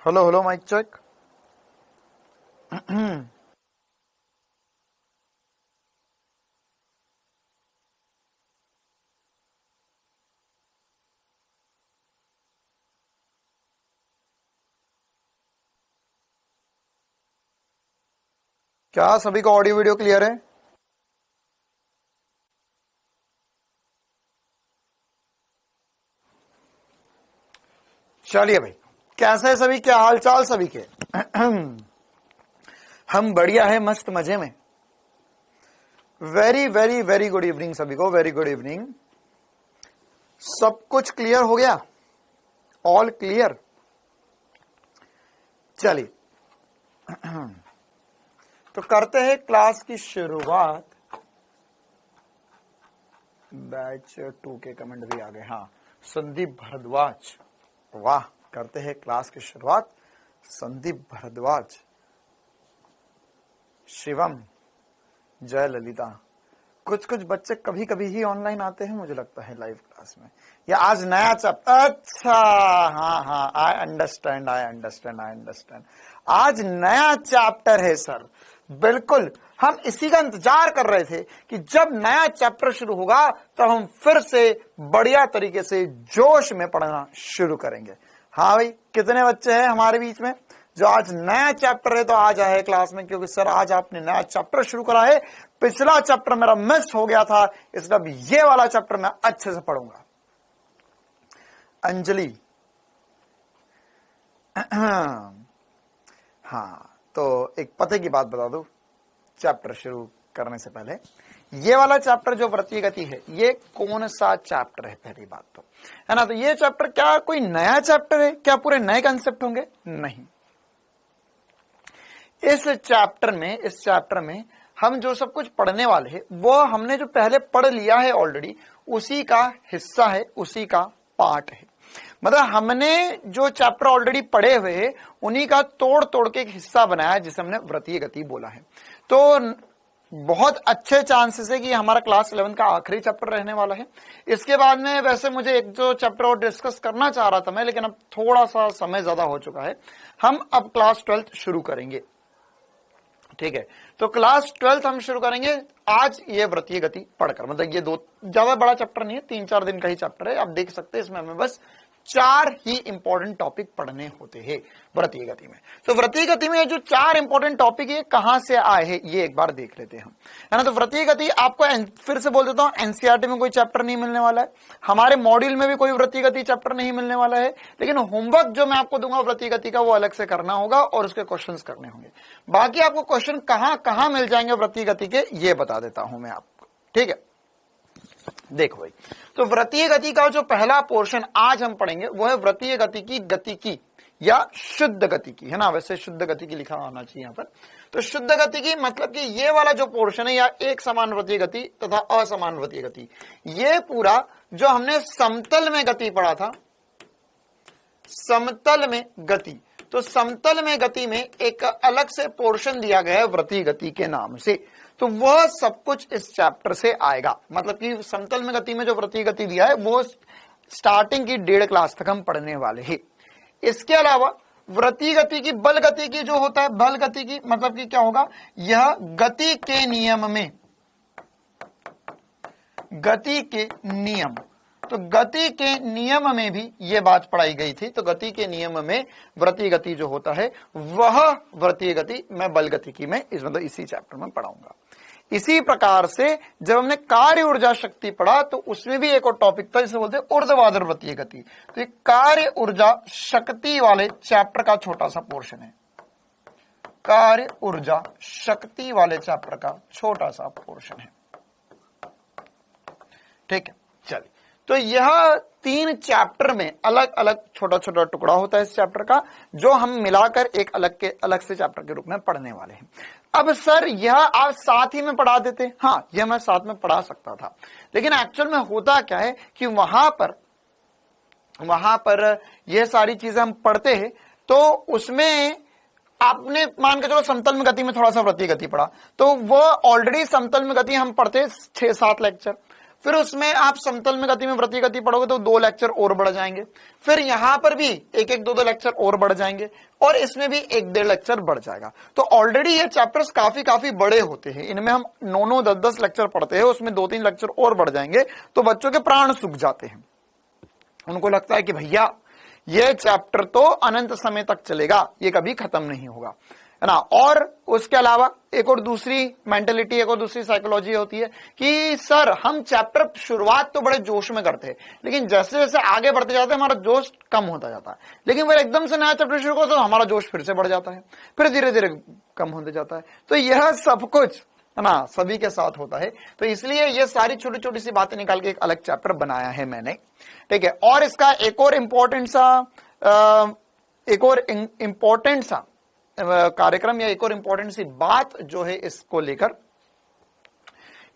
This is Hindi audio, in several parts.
Hello hello mic check. क्या सभी को ऑडियो वीडियो क्लियर है? चलिए भाई, कैसे है सभी, क्या हाल चाल सभी के? हम बढ़िया है, मस्त मजे में। Very very very good evening सभी को, वेरी गुड इवनिंग। सब कुछ क्लियर हो गया? All clear? चलिए तो करते हैं क्लास की शुरुआत। बैच 2 के कमेंट भी आ गए। हाँ, संदीप भारद्वाज, वाह। करते हैं क्लास की शुरुआत। संदीप भारद्वाज, शिवम, जय ललिता। कुछ कुछ बच्चे कभी कभी ही ऑनलाइन आते हैं मुझे लगता है लाइव क्लास में, या आज नया चैप्टर। अच्छा, हाँ हाँ, आई अंडरस्टैंड। आज नया चैप्टर है सर, बिल्कुल। हम इसी का इंतजार कर रहे थे कि जब नया चैप्टर शुरू होगा तो हम फिर से बढ़िया तरीके से जोश में पढ़ना शुरू करेंगे। हाँ भाई, कितने बच्चे हैं हमारे बीच में जो आज नया चैप्टर है तो आ जाए क्लास में, क्योंकि सर आज आपने नया चैप्टर शुरू करा है। पिछला चैप्टर मेरा मिस हो गया था, इसलिए अब ये वाला चैप्टर मैं अच्छे से पढ़ूंगा। अंजलि, हाँ, तो एक पते की बात बता दूं चैप्टर शुरू करने से पहले। ये वाला चैप्टर जो वृत्तीय गति है, ये कौन सा चैप्टर है? पहली बात तो है ना, तो ये चैप्टर क्या कोई नया चैप्टर है? क्या पूरे नए कंसेप्ट होंगे? नहीं। इस चैप्टर में हम जो सब कुछ पढ़ने वाले हैं वो हमने जो पहले पढ़ लिया है ऑलरेडी, उसी का हिस्सा है, उसी का पार्ट है। मतलब हमने जो चैप्टर ऑलरेडी पढ़े हुए हैं उन्हीं का तोड़ तोड़ के एक हिस्सा बनाया जिसे हमने वृत्तीय गति बोला है। तो बहुत अच्छे चांसेस है कि हमारा क्लास 11 का आखिरी चैप्टर रहने वाला है। इसके बाद में वैसे मुझे एक दो चैप्टर और डिस्कस करना चाह रहा था मैं, लेकिन अब थोड़ा सा समय ज्यादा हो चुका है। हम अब क्लास 12 शुरू करेंगे, ठीक है। तो क्लास 12 हम शुरू करेंगे आज ये वृत्तीय गति पढ़कर। मतलब ये दो ज्यादा बड़ा चैप्टर नहीं है, 3-4 दिन का ही चैप्टर है। आप देख सकते हैं इसमें हमें बस 4 ही इंपॉर्टेंट टॉपिक पढ़ने होते हैं वृत्तीय गति में। तो वृत्तीय गति में जो 4 इंपॉर्टेंट टॉपिक है कहां से आए हैं ये एक बार देख लेते हैं हम, है ना। तो वृत्तीय गति आपको फिर से बोल देता हूं, एनसीईआरटी में कोई चैप्टर नहीं मिलने वाला है, हमारे मॉड्यूल में भी कोई वृत्तीय गति चैप्टर नहीं मिलने वाला है। लेकिन होमवर्क जो मैं आपको दूंगा वृत्तीय गति का वो अलग से करना होगा और उसके क्वेश्चन करने होंगे। बाकी आपको क्वेश्चन कहां कहां मिल जाएंगे वृत्तीय गति के, ये बता देता हूं मैं आपको, ठीक है। देखो भाई, तो वृत्तीय गति का जो पहला पोर्शन आज हम पढ़ेंगे वो है वृत्तीय गति की गतिकी या शुद्ध गति की, है ना। वैसे शुद्ध गति की लिखा आना चाहिए यहाँ पर। तो शुद्ध गति की मतलब कि ये वाला जो पोर्शन है, या एक समान वृत्तीय गति तथा असमान वृत्तीय गति, ये पूरा जो हमने समतल में गति पढ़ा था, समतल में गति, तो समतल में गति में एक अलग से पोर्शन दिया गया है वृत्तीय गति के नाम से। तो वह सब कुछ इस चैप्टर से आएगा। मतलब कि समतल में गति में जो वृत्तीय गति दिया है वो स्टार्टिंग की 1.5 क्लास तक हम पढ़ने वाले हैं। इसके अलावा वृत्तीय गति की बल गति की जो होता है, बल गति की मतलब कि क्या होगा, यह गति के नियम में, गति के नियम, तो गति के नियम में भी ये बात पढ़ाई गई थी। तो गति के नियम में वृत्तीय गति जो होता है वह वृत्तीय गति मैं बल गति की मैं मतलब इसी चैप्टर में पढ़ाऊंगा। इसी प्रकार से जब हमने कार्य ऊर्जा शक्ति पढ़ा तो उसमें भी एक और टॉपिक था जिसे बोलते हैं ऊर्ध्वाधर वृत्तीय गति। तो ये कार्य ऊर्जा शक्ति वाले चैप्टर का छोटा सा पोर्शन है, कार्य ऊर्जा शक्ति वाले चैप्टर का छोटा सा पोर्शन है, ठीक है। चलिए, तो यह 3 चैप्टर में अलग अलग छोटा छोटा टुकड़ा होता है इस चैप्टर का, जो हम मिलाकर एक अलग से चैप्टर के रूप में पढ़ने वाले हैं। अब सर यह आप साथ ही में पढ़ा देते, हाँ यह मैं साथ में पढ़ा सकता था, लेकिन एक्चुअल में होता क्या है कि वहां पर यह सारी चीजें हम पढ़ते हैं तो उसमें आपने मान के चलो समतल में गति में थोड़ा सा वृत्तीय गति पढ़ा, तो वो ऑलरेडी समतल में गति हम पढ़ते 6-7 लेक्चर, फिर उसमें आप समतल में गति में वृत्तीय गति पढ़ोगे तो 2 लेक्चर और बढ़ जाएंगे, फिर यहां पर भी 1-1, 2-2 लेक्चर और बढ़ जाएंगे, और इसमें भी 1-1.5 लेक्चर बढ़ जाएगा। तो ऑलरेडी ये चैप्टर्स काफी बड़े होते हैं, इनमें हम 9-9, 10-10 लेक्चर पढ़ते हैं, उसमें 2-3 लेक्चर और बढ़ जाएंगे तो बच्चों के प्राण सूख जाते हैं। उनको लगता है कि भैया ये चैप्टर तो अनंत समय तक चलेगा, ये कभी खत्म नहीं होगा, है ना। और उसके अलावा एक और दूसरी मेंटेलिटी, एक और दूसरी साइकोलॉजी होती है कि सर हम चैप्टर शुरुआत तो बड़े जोश में करते हैं, लेकिन जैसे जैसे आगे बढ़ते जाते हैं हमारा जोश कम होता जाता है, लेकिन फिर एकदम से नया चैप्टर शुरू करो तो हमारा जोश फिर से बढ़ जाता है, फिर धीरे धीरे कम होते जाता है। तो यह सब कुछ, है ना, सभी के साथ होता है। तो इसलिए ये सारी छोटी छोटी सी बातें निकाल के एक अलग चैप्टर बनाया है मैंने, ठीक है। और इसका एक और इम्पोर्टेंट सा कार्यक्रम या एक और इम्पोर्टेंट सी बात जो है इसको लेकर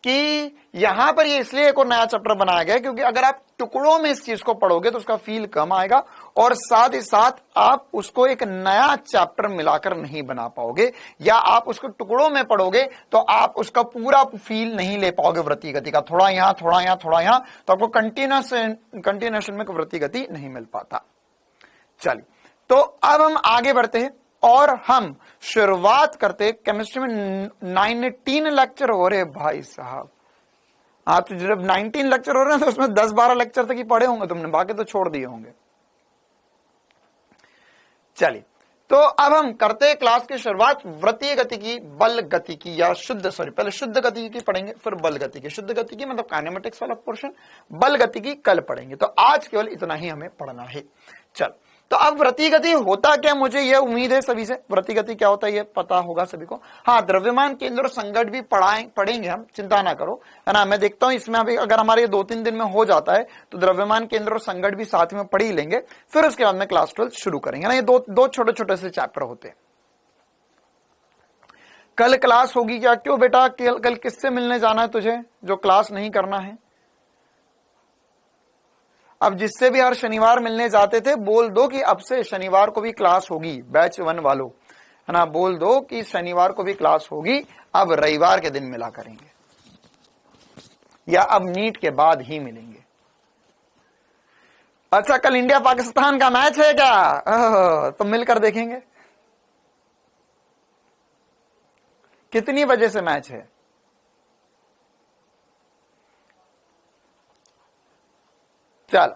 कि यहां पर ये इसलिए एक और नया चैप्टर बनाया गया क्योंकि अगर आप टुकड़ों में इस चीज को पढ़ोगे तो उसका फील कम आएगा, और साथ ही साथ आप उसको एक नया चैप्टर मिलाकर नहीं बना पाओगे, या आप उसको टुकड़ों में पढ़ोगे तो आप उसका पूरा फील नहीं ले पाओगे वृत्तीय गति का, थोड़ा यहां थोड़ा यहां थोड़ा यहां, तो आपको कंटिन्यूएशन में वृत्तीय गति नहीं मिल पाता। चलिए, तो अब हम आगे बढ़ते हैं और हम शुरुआत करते केमिस्ट्री में 19 लेक्चर हो रहे भाई साहब। आप तो जब 19 लेक्चर हो रहे हैं तो उसमें 10-12 लेक्चर तक ही पढ़े होंगे तुमने, बाकी तो छोड़ दिए होंगे। चलिए, तो अब हम करते हैं क्लास की शुरुआत वृत्तीय गति की, बल गति की, या पहले शुद्ध गति की पढ़ेंगे, फिर बल गति की। शुद्ध गति की मतलब काइनेमेटिक्स वाला पोर्शन, बल गति की कल पढ़ेंगे। तो आज केवल इतना ही हमें पढ़ना है। चल, तो अब वृत्तीय गति होता क्या, मुझे यह उम्मीद है सभी से वृत्तीय गति क्या होता है ये पता होगा सभी को। हाँ, द्रव्यमान केंद्र और संघट भी पढ़ेंगे हम, चिंता ना करो, है ना। मैं देखता हूं इसमें अभी अगर हमारे 2-3 दिन में हो जाता है तो द्रव्यमान केंद्र और संघट भी साथ में पढ़ ही लेंगे, फिर उसके बाद में क्लास 12 शुरू करेंगे ना। ये दो छोटे छोटे से चैप्टर होते हैं। कल क्लास होगी क्या? क्यों बेटा, कल किससे मिलने जाना है तुझे जो क्लास नहीं करना है? अब जिससे भी हर शनिवार मिलने जाते थे बोल दो कि अब से शनिवार को भी क्लास होगी, बैच 1 वालों, है ना, बोल दो कि शनिवार को भी क्लास होगी, अब रविवार के दिन मिला करेंगे, या अब नीट के बाद ही मिलेंगे। अच्छा, कल इंडिया पाकिस्तान का मैच है क्या? तो मिलकर देखेंगे। कितनी बजे से मैच है? चलो,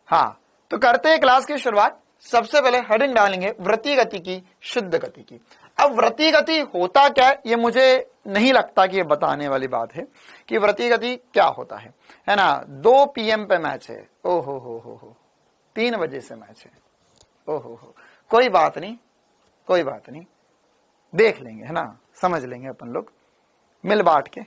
हाँ, तो करते हैं क्लास की शुरुआत। सबसे पहले हेडिंग डालेंगे वृत्तीय गति की, शुद्ध गति की। अब वृत्तीय गति होता क्या है ये मुझे नहीं लगता कि ये बताने वाली बात है कि वृत्तीय गति क्या होता है ना। 2 PM पे मैच है, ओहो हो 3 बजे से मैच है, ओहो हो, कोई बात नहीं, कोई बात नहीं, देख लेंगे, है ना, समझ लेंगे अपन लोग मिल बांट के।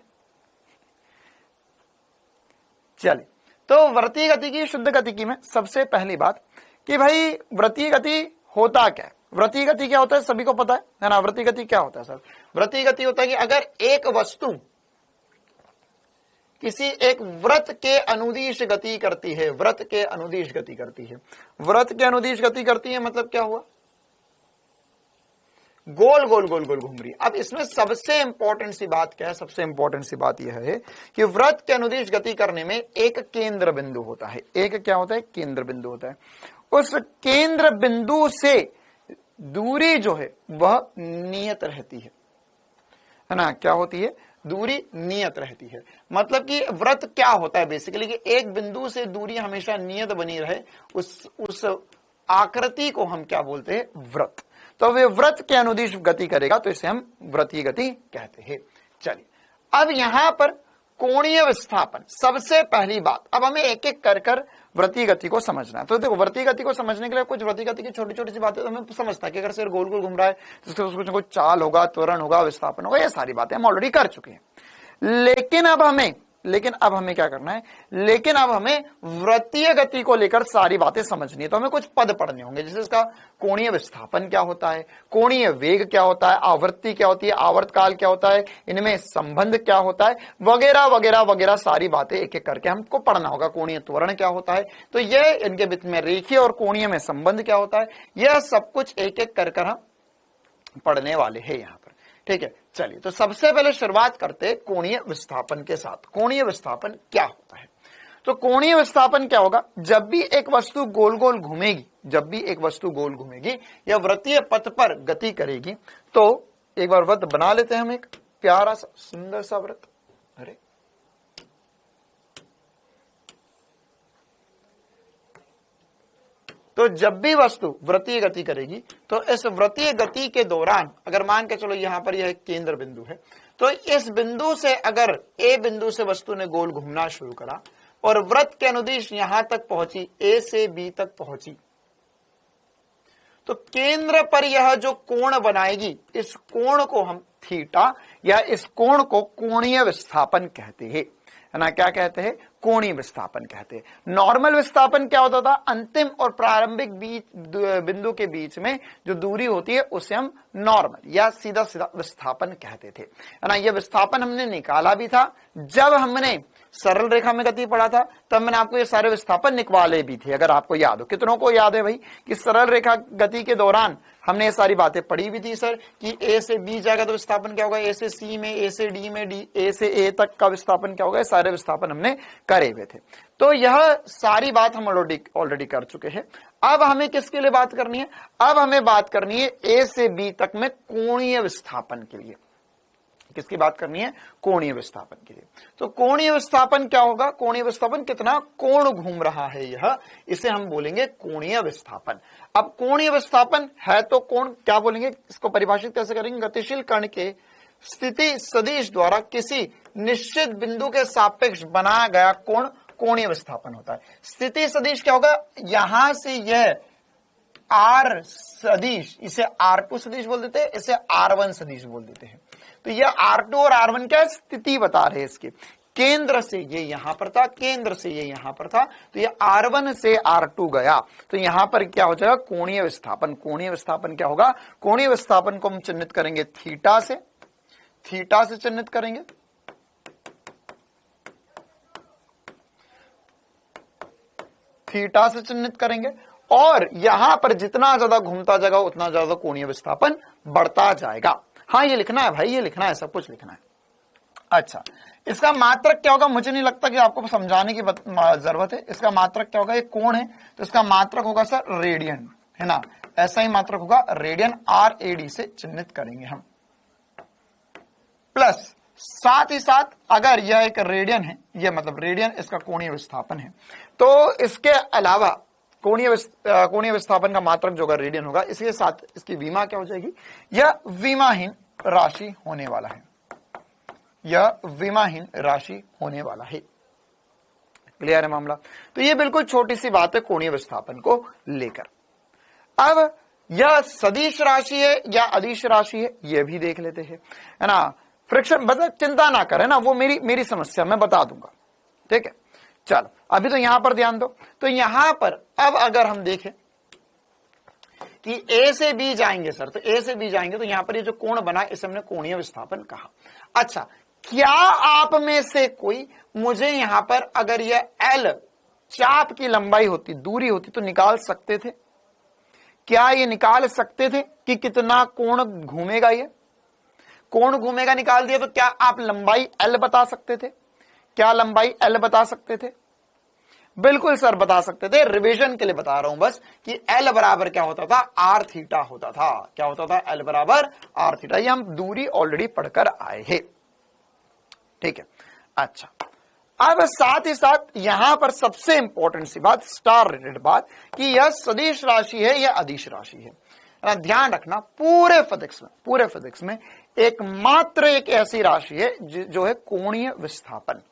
चलिए, तो वृत्तीय गति की, शुद्ध गति की में सबसे पहली बात कि भाई वृत्तीय गति होता क्या है। वृत्तीय गति क्या होता है सभी को पता है ना। वृत्तीय गति क्या होता है सर? वृत्तीय गति होता है कि अगर एक वस्तु किसी एक वृत्त के अनुदिश गति करती है, वृत्त के अनुदिश गति करती है, वृत्त के अनुदिश गति करती है मतलब क्या हुआ? गोल गोल गोल गोल घूम रही है। अब इसमें सबसे इंपॉर्टेंट सी बात क्या है? सबसे इंपॉर्टेंट सी बात यह है कि वृत्त के अनुदिश गति करने में एक केंद्र बिंदु होता है। एक क्या होता है? केंद्र बिंदु होता है। उस केंद्र बिंदु से दूरी जो है वह नियत रहती है ना। क्या होती है? दूरी नियत रहती है। मतलब कि वृत्त क्या होता है बेसिकली कि एक बिंदु से दूरी हमेशा नियत बनी रहे, उस आकृति को हम क्या बोलते हैं? वृत्त। तो वे वृत्त के अनुदिश गति करेगा तो इसे हम वृत्तीय गति कहते हैं। चलिए, अब यहां पर कोणीय विस्थापन सबसे पहली बात। अब हमें एक एक कर कर वृत्तीय गति को समझना है। तो देखो, वृत्तीय गति को समझने के लिए कुछ वृत्तीय गति की छोटी छोटी सी बातें तो हमें समझता है कि अगर सिर गोल गोल घूम रहा है तो उसको कुछ चाल होगा, त्वरण होगा, विस्थापन होगा, ये सारी बातें हम ऑलरेडी कर चुके हैं। लेकिन अब हमें क्या करना है? लेकिन अब हमें वृत्तीय गति को लेकर सारी बातें समझनी है। तो हमें कुछ पद पढ़ने होंगे, जैसे इसका कोणीय विस्थापन क्या होता है, कोणीय वेग क्या होता है, आवृत्ति क्या होती है, आवर्तकाल क्या होता है, इनमें संबंध क्या होता है, वगैरह वगैरह वगैरह सारी बातें एक एक करके हमको पढ़ना होगा। कोणीय त्वरण क्या होता है, तो यह इनके बीच में रेखीय और कोणीय में संबंध क्या होता है, यह सब कुछ एक एक कर हम पढ़ने वाले हैं यहाँ पर। ठीक है, चलिए तो सबसे पहले शुरुआत करते हैं कोणीय विस्थापन के साथ। कोणीय विस्थापन क्या होता है? तो कोणीय विस्थापन क्या होगा? जब भी एक वस्तु गोल गोल घूमेगी, जब भी एक वस्तु गोल घूमेगी या वृत्तीय पथ पर गति करेगी, तो एक बार वृत्त बना लेते हैं हम, एक प्यारा सा सुंदर सा वृत्त। अरे तो जब भी वस्तु वृत्तीय गति करेगी तो इस वृत्तीय गति के दौरान, अगर मान के चलो यहां पर यह केंद्र बिंदु है, तो इस बिंदु से अगर ए बिंदु से वस्तु ने गोल घूमना शुरू करा और वृत्त के अनुदिश यहां तक पहुंची, ए से बी तक पहुंची, तो केंद्र पर यह जो कोण बनाएगी, इस कोण को हम थीटा या इस कोण को कोणीय विस्थापन कहते हैं, है ना? क्या कहते हैं? कोणीय विस्थापन कहते हैं। नॉर्मल विस्थापन क्या होता था? अंतिम और प्रारंभिक बिंदु के बीच में जो दूरी होती है उसे हम नॉर्मल या सीधा सीधा विस्थापन कहते थे, है ना? यह विस्थापन हमने निकाला भी था जब हमने सरल रेखा में गति पढ़ा था, तब मैंने आपको ये सारे विस्थापन निकाले भी थे, अगर आपको याद हो। कितनों को याद है भाई कि सरल रेखा गति के दौरान हमने ये सारी बातें पढ़ी भी थी सर, कि ए से बी जाएगा तो विस्थापन क्या होगा, ए से सी में, ए से डी में, डी ए से ए तक का विस्थापन क्या होगा, सारे विस्थापन हमने करे हुए थे। तो यह सारी बात हम ऑलरेडी कर चुके हैं। अब हमें किसके लिए बात करनी है? अब हमें बात करनी है ए से बी तक में कोणीय विस्थापन के लिए। किसकी बात करनी है? कोणीय विस्थापन के लिए। तो कोणीय विस्थापन क्या होगा? कोणीय विस्थापन कितना कोण घूम रहा है यह, इसे हम बोलेंगे कोणीय विस्थापन। अब कोणीय विस्थापन है तो कोण क्या बोलेंगे, इसको परिभाषित कैसे करेंगे? गतिशील कण के स्थिति सदिश द्वारा किसी निश्चित बिंदु के सापेक्ष बनाया गया कोण कोणीय विस्थापन होता है। स्थिति सदिश क्या होगा? यहां से यह आर सदिश, इसे R2 सदिश बोल देते हैं, इसे R1 सदिश बोल देते हैं। तो यह R2 और R1 क्या स्थिति बता रहे हैं इसके। केंद्र से ये यहां पर था, केंद्र से ये यहां पर था, तो ये R1 से R2 गया, तो यहां पर क्या हो जाएगा? कोणीय विस्थापन। कोणीय विस्थापन क्या होगा? कोणीय विस्थापन को हम चिन्हित करेंगे थीटा से, थीटा से चिन्हित करेंगे। थीटा से चिन्हित करेंगे और यहां पर जितना ज्यादा घूमता जाएगा उतना ज्यादा कोणीय विस्थापन बढ़ता जाएगा। हाँ ये लिखना है भाई, ये लिखना है, सब कुछ लिखना है। अच्छा, इसका मात्रक क्या होगा? मुझे नहीं लगता कि आपको समझाने की जरूरत है। इसका मात्रक क्या होगा? ये कोण है तो इसका मात्रक होगा सर रेडियन, है ना? ऐसा ही मात्रक होगा रेडियन, RAD से चिन्हित करेंगे हम। प्लस साथ ही साथ अगर यह एक रेडियन है, यह मतलब रेडियन इसका कोणीय विस्थापन है, तो इसके अलावा कोणीय विस्थापन का मात्रक जो होगा रेडियन होगा, इसके साथ इसकी विमा क्या हो जाएगी? यह विमाहीन राशि होने वाला है, यह विमाहीन राशि होने वाला है। क्लियर है मामला? तो ये बिल्कुल छोटी सी बात है कोणीय विस्थापन को लेकर। अब यह सदिश राशि है या अदिश राशि है, यह भी देख लेते हैं, है ना? फ्रिक्शन मतलब चिंता ना करें ना, वो मेरी समस्या मैं बता दूंगा, ठीक है? चलो अभी तो यहां पर ध्यान दो। तो यहां पर अब अगर हम देखें कि ए से बी जाएंगे सर, तो ए से बी जाएंगे तो यहां पर ये जो कोण बना इसे हमने कोणीय विस्थापन कहा। अच्छा, क्या आप में से कोई मुझे यहां पर अगर यह L चाप की लंबाई होती, दूरी होती, तो निकाल सकते थे? क्या ये निकाल सकते थे कि कितना कोण घूमेगा? ये कोण घूमेगा निकाल दिया, तो क्या आप लंबाई L बता सकते थे? क्या लंबाई L बता सकते थे? बिल्कुल सर बता सकते थे। रिवीजन के लिए बता रहा हूं बस कि L बराबर क्या होता था? R थीटा होता था। क्या होता था? L बराबर R थीटा। ये हम दूरी ऑलरेडी पढ़कर आए हैं, ठीक है? अच्छा, अब साथ ही साथ यहां पर सबसे इंपॉर्टेंट सी बात, स्टार रिलेटेड बात, कि यह सदिश राशि है या अदिश राशि है। ध्यान रखना, पूरे फिजिक्स में एकमात्र एक ऐसी राशि है जो है कोणीय विस्थापन।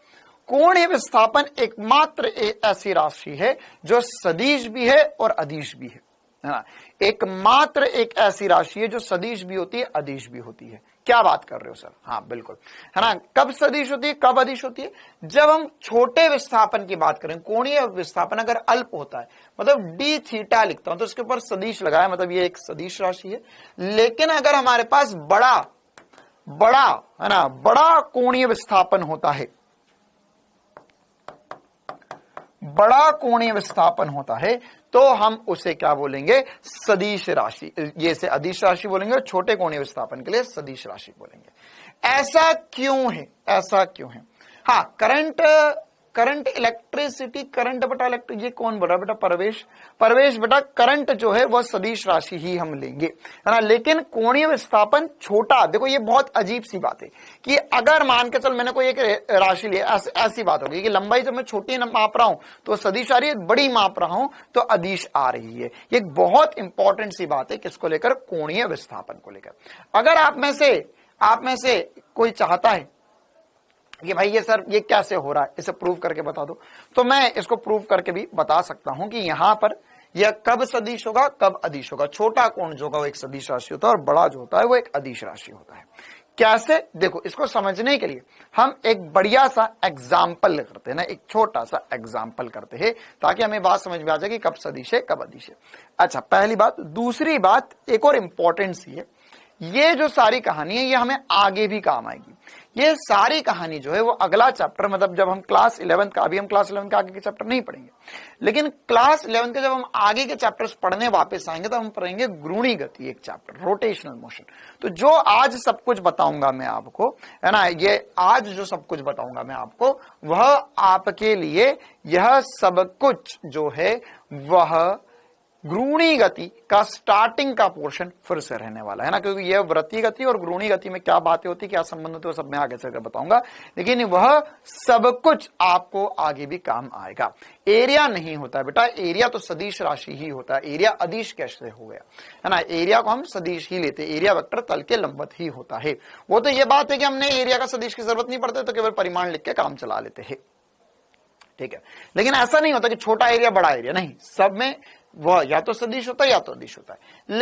कोणीय विस्थापन एकमात्र ऐसी राशि है जो सदिश भी है और अदिश भी है ना? एकमात्र एक ऐसी राशि है जो सदिश भी होती है, अदिश भी होती है। क्या बात कर रहे हो सर? हाँ बिल्कुल, है ना? कब सदिश होती है, कब अदिश होती है? जब हम छोटे विस्थापन की बात करें, कोणीय विस्थापन अगर अल्प होता है, मतलब डी थीटा लिखता हूं तो उसके ऊपर सदिश लगाया, मतलब ये एक सदिश राशि है। लेकिन अगर हमारे पास बड़ा है ना, बड़ा कोणीय विस्थापन होता है, बड़ा कोणीय विस्थापन होता है तो हम उसे क्या बोलेंगे, सदिश राशि। ये से अदिश राशि बोलेंगे और छोटे कोणीय विस्थापन के लिए सदिश राशि बोलेंगे। ऐसा क्यों है, ऐसा क्यों है? हाँ, करंट इलेक्ट्रिसिटी, करंट बटा इलेक्ट्रिक, ये कौन बोल रहा है बेटा? परवेश बेटा, करंट जो है वह सदिश राशि ही हम लेंगे, है ना। लेकिन कोणीय विस्थापन छोटा, देखो ये बहुत अजीब सी बात है कि अगर मान के चल मैंने कोई एक राशि ली, ऐसी बात होगी कि लंबाई जब मैं छोटी माप रहा हूं तो सदिश आ रही है, बड़ी माप रहा हूं तो अदिश आ रही है। ये एक बहुत इंपॉर्टेंट सी बात है, किसको लेकर? कोणीय विस्थापन को लेकर। अगर आप में से कोई चाहता है कि भाई ये सर ये कैसे हो रहा है, इसे प्रूव करके बता दो, तो मैं इसको प्रूव करके भी बता सकता हूं कि यहां पर यह कब सदिश होगा, कब अदिश होगा। छोटा कोण जो होगा वो एक सदिश राशि होता है और बड़ा जो होता है वो एक अदिश राशि होता है। कैसे? देखो, इसको समझने के लिए हम एक बढ़िया सा एग्जाम्पल करते हैं ना, एक छोटा सा एग्जाम्पल करते हैं ताकि हमें बात समझ में आ जाए कि कब सदिश है कब अदिश है। अच्छा, पहली बात। दूसरी बात एक और इंपॉर्टेंट सी है, ये जो सारी कहानी है ये हमें आगे भी काम आएगी। ये सारी कहानी जो है वो अगला चैप्टर, मतलब जब हम क्लास 11 का, अभी हम क्लास 11 के आगे के चैप्टर नहीं पढ़ेंगे, लेकिन क्लास 11 के जब हम आगे के चैप्टर्स पढ़ने वापस आएंगे तो हम पढ़ेंगे गुरुणी गति, एक चैप्टर रोटेशनल मोशन। तो जो आज सब कुछ बताऊंगा मैं आपको, है ना, ये आज जो सब कुछ बताऊंगा मैं आपको, वह आपके लिए यह सब कुछ जो है वह घूर्णी गति का स्टार्टिंग का पोर्शन फिर से रहने वाला है ना, क्योंकि यह वृत्तीय गति और घूर्णी गति में क्या बातें होती, क्या संबंध होते, वो सब मैं आगे चलकर बताऊंगा। लेकिन वह सब कुछ आपको आगे भी काम आएगा। एरिया नहीं होता है बेटा, एरिया तो सदिश राशि ही होता है। एरिया अदिश कैसे हो गया, है ना? एरिया को हम सदिश ही लेते, एरिया वेक्टर तल के लंबवत ही होता है। वो तो ये बात है कि हमने एरिया का सदिश की जरूरत नहीं पड़ती, तो केवल परिमाण लिख के काम चला लेते हैं, ठीक है। लेकिन ऐसा नहीं होता कि छोटा एरिया बड़ा एरिया, नहीं, सब में वह या तो सदिश होता है या तो अदिश होता है।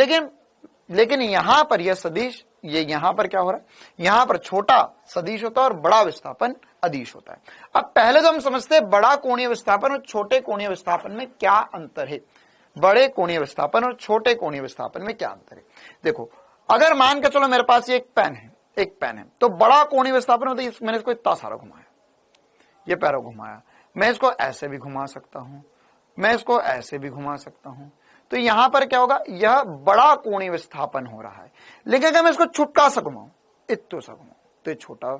लेकिन यहां पर यह सदिश, ये यहां पर क्या हो रहा है, यहां पर छोटा सदिश होता है और बड़ा विस्थापन अदिश होता है। अब पहले तो हम समझते हैं बड़ा कोणीय विस्थापन और छोटे कोणीय विस्थापन में क्या अंतर है। बड़े कोणीय विस्थापन और छोटे कोणीय विस्थापन में क्या अंतर है? देखो, अगर मान के चलो मेरे पास ये एक पेन है, तो बड़ा कोणीय विस्थापन होता है, मैंने इसको इतना सारा घुमाया, ये पैरों घुमाया, मैं इसको ऐसे भी घुमा सकता हूं, मैं इसको ऐसे भी घुमा सकता हूं, तो यहां पर क्या होगा, यह बड़ा कोणीय विस्थापन हो रहा है। लेकिन अगर मैं इसको छुटका सा घुमाऊं, इतना सा घुमाऊं, तो ये छोटा,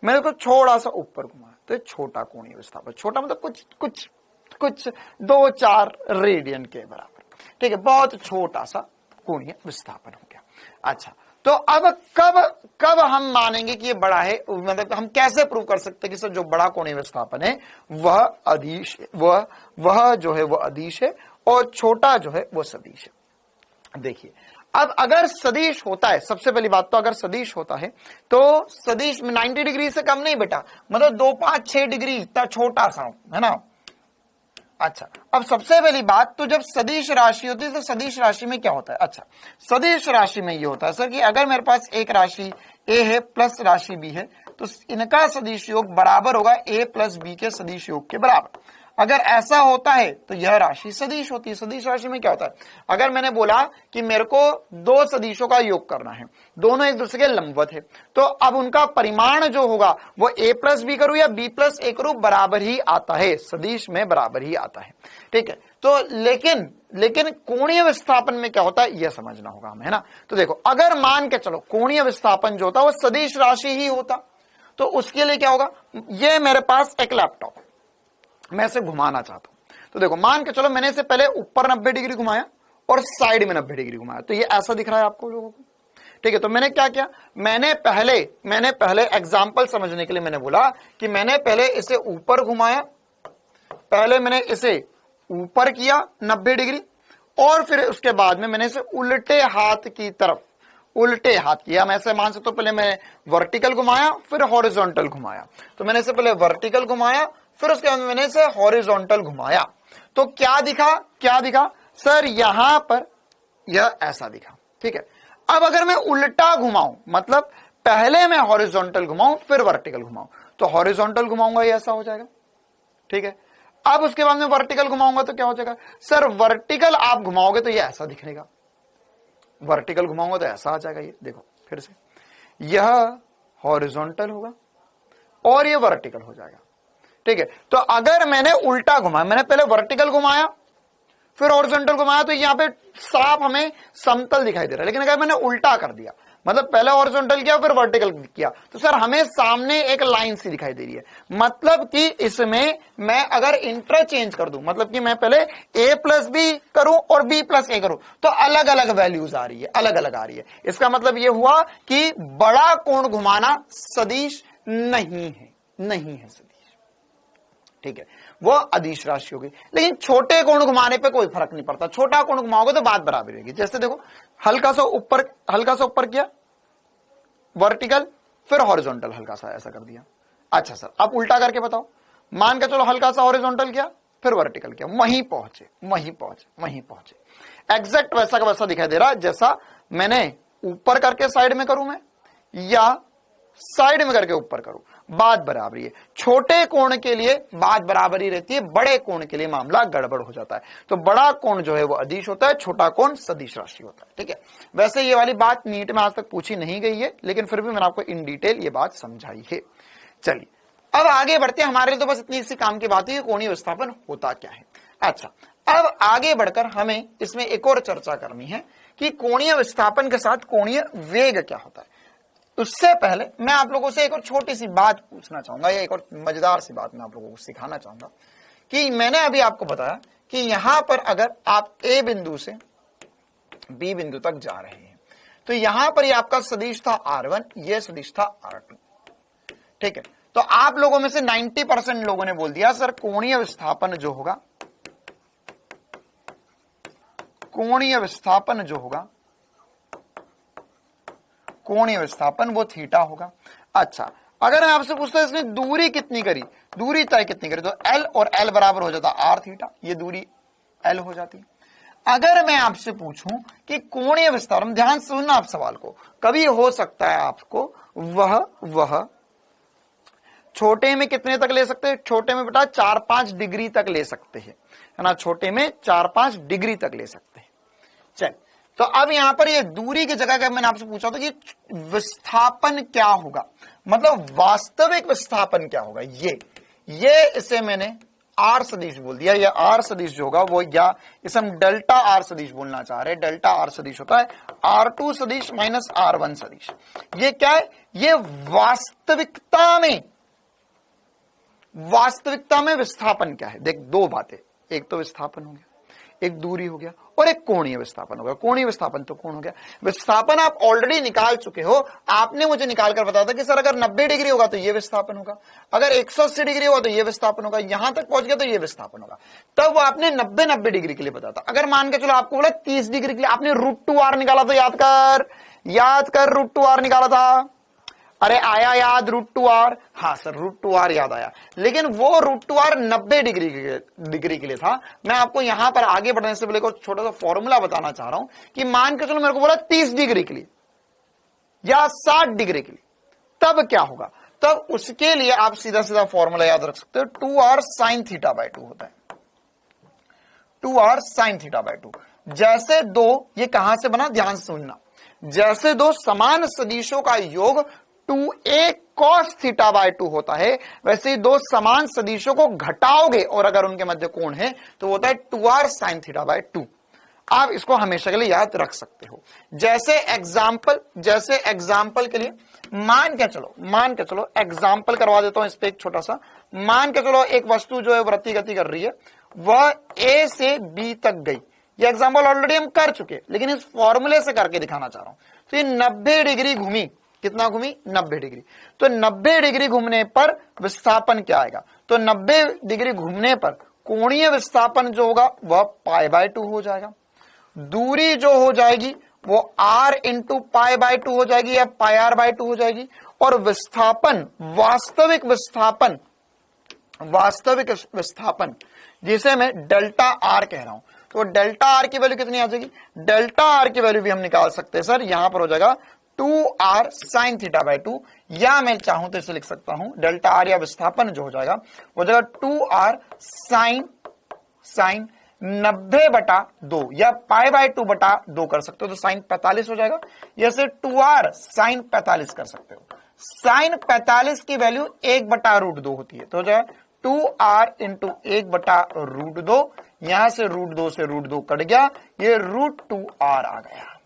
मैंने इसको थोड़ा सा ऊपर घुमाया तो ये छोटा कोणीय विस्थापन। छोटा मतलब कुछ 2-4 रेडियन के बराबर, ठीक है, बहुत छोटा सा कोणीय विस्थापन हो गया। अच्छा, तो अब कब हम मानेंगे कि ये बड़ा है, मतलब हम कैसे प्रूव कर सकते हैं कि सर जो बड़ा कोणीय विस्थापन है वह अदिश, वह जो है वो अदिश है और छोटा जो है वो सदिश है। देखिए, अब अगर सदिश होता है, सबसे पहली बात तो अगर सदिश होता है तो सदिश में 90 डिग्री से कम नहीं बेटा, मतलब 2, 5, 6 डिग्री इतना छोटा सा, है ना। अच्छा, अब सबसे पहली बात तो जब सदिश राशि होती है तो सदिश राशि में क्या होता है? अच्छा, सदिश राशि में ये होता है सर कि अगर मेरे पास एक राशि a है प्लस राशि b है तो इनका सदिश योग बराबर होगा a प्लस b के सदिश योग के बराबर। अगर ऐसा होता है तो यह राशि सदिश होती है। सदिश राशि में क्या होता है, अगर मैंने बोला कि मेरे को 2 सदिशों का योग करना है, दोनों एक दूसरे के लंबवत है, तो अब उनका परिमाण जो होगा वो a प्लस बी करूं या b प्लस a करूं, बराबर ही आता है, सदिश में बराबर ही आता है, ठीक है। तो लेकिन कोणीय विस्थापन में क्या होता है यह समझना होगा हमें, है ना। तो देखो, अगर मान के चलो कोणीय विस्थापन जो होता है वो सदिश राशि ही होता, तो उसके लिए क्या होगा, ये मेरे पास एक लैपटॉप, मैं इसे घुमाना चाहता हूं, तो देखो मान के चलो मैंने इसे पहले ऊपर 90 डिग्री घुमाया और साइड में 90 डिग्री घुमाया, तो ये ऐसा दिख रहा है आपको लोगों को, ठीक है। तो मैंने क्या किया, मैंने पहले एग्जांपल समझने के लिए मैंने बोला कि मैंने पहले इसे ऊपर घुमाया, पहले मैंने इसे ऊपर किया 90 डिग्री और फिर उसके बाद में मैंने इसे उल्टे हाथ की तरफ उल्टे हाथ किया। मैं ऐसे मान सकता हूं, पहले मैंने वर्टिकल घुमाया फिर हॉरिजॉन्टल घुमाया, तो मैंने इसे पहले वर्टिकल घुमाया फिर उसके बाद मैंने इसे हॉरिजॉन्टल घुमाया, तो क्या दिखा सर, यहां पर यह ऐसा दिखा, ठीक है। अब अगर मैं उल्टा घुमाऊं, मतलब पहले मैं हॉरिजॉन्टल घुमाऊं फिर वर्टिकल घुमाऊं, तो हॉरिजॉन्टल घुमाऊंगा ये ऐसा हो जाएगा, ठीक है। अब उसके बाद में वर्टिकल घुमाऊंगा तो क्या हो जाएगा, सर वर्टिकल आप घुमाओगे तो ये ऐसा दिखेगा, वर्टिकल घुमाऊंगा तो ऐसा आ जाएगा। ये देखो फिर से, यह हॉरिजॉन्टल होगा और ये वर्टिकल हो जाएगा, ठीक है। तो अगर मैंने उल्टा घुमाया, मैंने पहले वर्टिकल घुमाया फिर हॉरिजॉन्टल घुमाया, तो यहाँ पे साफ हमें समतल दिखाई दे रहा है। लेकिन अगर मैंने उल्टा कर दिया, मतलब पहले हॉरिजॉन्टल किया फिर वर्टिकल किया, तो सर हमें सामने एक लाइन सी दिखाई दे रही है। मतलब कि इसमें मैं अगर इंटरचेंज कर दूं, मतलब कि मैं पहले a प्लस बी करूं और b प्लस ए करूं, तो अलग अलग वैल्यूज आ रही है, अलग अलग आ रही है। इसका मतलब यह हुआ कि बड़ा कोण घुमाना सदिश नहीं है, नहीं है सदिश, ठीक है, वो अदिश राशि होगी। लेकिन छोटे कोण घुमाने पे कोई फर्क नहीं पड़ता, छोटा कोण घुमाओगे तो बात बराबर रहेगी। जैसे देखो हल्का सा ऊपर किया वर्टिकल, फिर हॉरिजॉन्टल हल्का सा ऐसा कर दिया। अच्छा सर अब उल्टा करके बताओ, मान के चलो हल्का सा हॉरिजॉन्टल किया फिर वर्टिकल किया, वहीं पहुंचे। एग्जैक्ट वैसा का वैसा दिखाई दे रहा जैसा मैंने ऊपर करके साइड में करूं मैं या साइड में करके ऊपर करूं, बात बराबरी है। छोटे कोण के लिए बात बराबरी रहती है, बड़े कोण के लिए मामला गड़बड़ हो जाता है। तो बड़ा कोण जो है वो अदिश होता है, छोटा कोण सदिश राशि होता है, ठीक है। वैसे ये वाली बात नीट में आज तक पूछी नहीं गई है, लेकिन फिर भी मैंने आपको इन डिटेल ये बात समझाई है। चलिए अब आगे बढ़ते हैं। हमारे लिए तो बस इतनी सी काम की बात है कि कोणीय विस्थापन होता क्या है। अच्छा अब आगे बढ़कर हमें इसमें एक और चर्चा करनी है कि कोणीय विस्थापन के साथ कोणीय वेग क्या होता है। उससे पहले मैं आप लोगों से एक और छोटी सी बात पूछना चाहूंगा, या एक और मजेदार सी बात मैं आप लोगों को सिखाना चाहूंगा कि मैंने अभी आपको बताया कि यहां पर अगर आप ए बिंदु से बी बिंदु तक जा रहे हैं, तो यहां पर ये आपका सदिश था R1, ये सदिश था R2, ठीक है। तो आप लोगों में से 90% लोगों ने बोल दिया सर कोणीय विस्थापन जो होगा, कोणीय विस्थापन वो थीटा होगा। अच्छा अगर मैं आपसे पूछता इसने दूरी कितनी करी, दूरी तय कितनी करी, तो L और L बराबर हो जाता R थीटा, ये दूरी L हो जाती। अगर मैं आपसे पूछूं कि कोणीय विस्थापन, ध्यान से सुनना आप सवाल को, कभी हो सकता है आपको वह छोटे में कितने तक ले सकते हैं, छोटे में बेटा 4-5 डिग्री तक ले सकते हैं, है ना, छोटे में 4-5 डिग्री तक ले सकते हैं। चल तो अब यहां पर ये दूरी की जगह का मैंने आपसे पूछा था कि विस्थापन क्या होगा, मतलब वास्तविक विस्थापन क्या होगा, ये इसे मैंने आर सदिश बोल दिया। या आर सदिश जो होगा वो, या इसे हम डेल्टा आर सदिश बोलना चाह रहे हैं। डेल्टा आर सदिश होता है R2 सदिश माइनस R1 सदिश। ये क्या है, ये वास्तविकता में विस्थापन क्या है। देख दो बातें, एक तो विस्थापन हो गया, एक दूरी हो गया, और एक कोणीय विस्थापन हो गया। कोणीय विस्थापन तो कौन हो गया, विस्थापन आप ऑलरेडी निकाल चुके हो। आपने मुझे निकाल कर बताया था कि सर अगर 90 डिग्री होगा तो ये विस्थापन होगा, अगर 180 डिग्री होगा तो ये विस्थापन होगा, यहां तक पहुंच गया तो ये विस्थापन होगा। तब वो आपने 90 डिग्री के लिए बताया था। अगर मान के चलो आपको बोला 30 डिग्री के लिए, आपने √2r निकाला था, याद कर √2r निकाला था। अरे आया याद √2r, हाँ सर √2r याद आया, लेकिन वो √2r 90 डिग्री के लिए था। मैं आपको यहां पर आगे बढ़ने से पहले एक छोटा सा फॉर्मूला बताना चाह रहा हूं कि मान के चलो मेरे को बोला 30 डिग्री के लिए या 60 डिग्री के लिए, तब क्या होगा, तब उसके लिए आप सीधा सीधा फॉर्मूला याद रख सकते हो, 2r sin θ/2 होता है, 2r sin θ/2। जैसे दो, ये कहां से बना ध्यान से सुनना, जैसे दो समान सदिशों का योग 2a cos θ/2 होता है, वैसे ही दो समान सदिशों को घटाओगे और अगर उनके मध्य कोण है तो होता है 2r sin θ/2। आप इसको हमेशा के लिए याद रख सकते हो। जैसे एग्जाम्पल के लिए मान के चलो एग्जाम्पल करवा देता हूं इस पे एक छोटा सा। मान के चलो एक वस्तु जो है वृत्तीय गति कर रही है, वह a से b तक गई। ये एग्जाम्पल ऑलरेडी हम कर चुके, लेकिन इस फॉर्मूले से करके दिखाना चाह रहा हूं। तो ये 90 डिग्री घूमी, कितना घूमी, 90 डिग्री। तो 90 डिग्री घूमने पर विस्थापन क्या आएगा, तो 90 डिग्री घूमने पर कोणीय विस्थापन जो होगा वह π/2 हो जाएगा। दूरी जो हो जाएगी वो r इंटू π/2 हो जाएगी या πr/2 हो जाएगी। और विस्थापन, वास्तविक विस्थापन जिसे मैं डेल्टा r कह रहा हूं, तो डेल्टा r की वैल्यू कितनी आ जाएगी, डेल्टा r की वैल्यू भी हम निकाल सकते हैं सर। यहां पर हो जाएगा 2r sin θ/2, या मैं चाहूं तो इसे लिख सकता हूं डेल्टा r या विस्थापन जो हो जाएगा वो जाएगा 2r sin 90/2 या π/2/2 कर सकते हो, तो sin 45 हो जाएगा। या से 2r sin 45 कर सकते हो। sin 45 की वैल्यू 1/√2 होती है, तो हो जाएगा 2r इंटू 1/√2, यहां से √2 से √2 कट गया, ये √2r आ गया।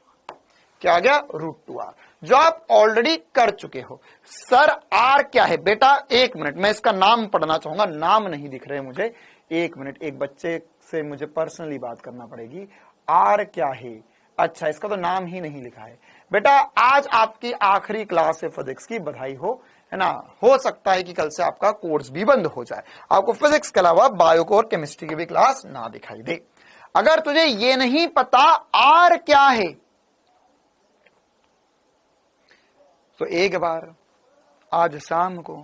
क्या आ गया? √2r, जो आप ऑलरेडी कर चुके हो। सर r क्या है? बेटा 1 मिनट, मैं इसका नाम पढ़ना चाहूंगा, नाम नहीं दिख रहे मुझे, 1 मिनट, एक बच्चे से मुझे पर्सनली बात करना पड़ेगी। r क्या है? अच्छा, इसका तो नाम ही नहीं लिखा है। बेटा आज आपकी आखिरी क्लास है फिजिक्स की, बधाई हो, है ना। हो सकता है कि कल से आपका कोर्स भी बंद हो जाए, आपको फिजिक्स के अलावा बायो को और केमिस्ट्री की भी क्लास ना दिखाई दे। अगर तुझे ये नहीं पता आर क्या है, तो एक बार आज शाम को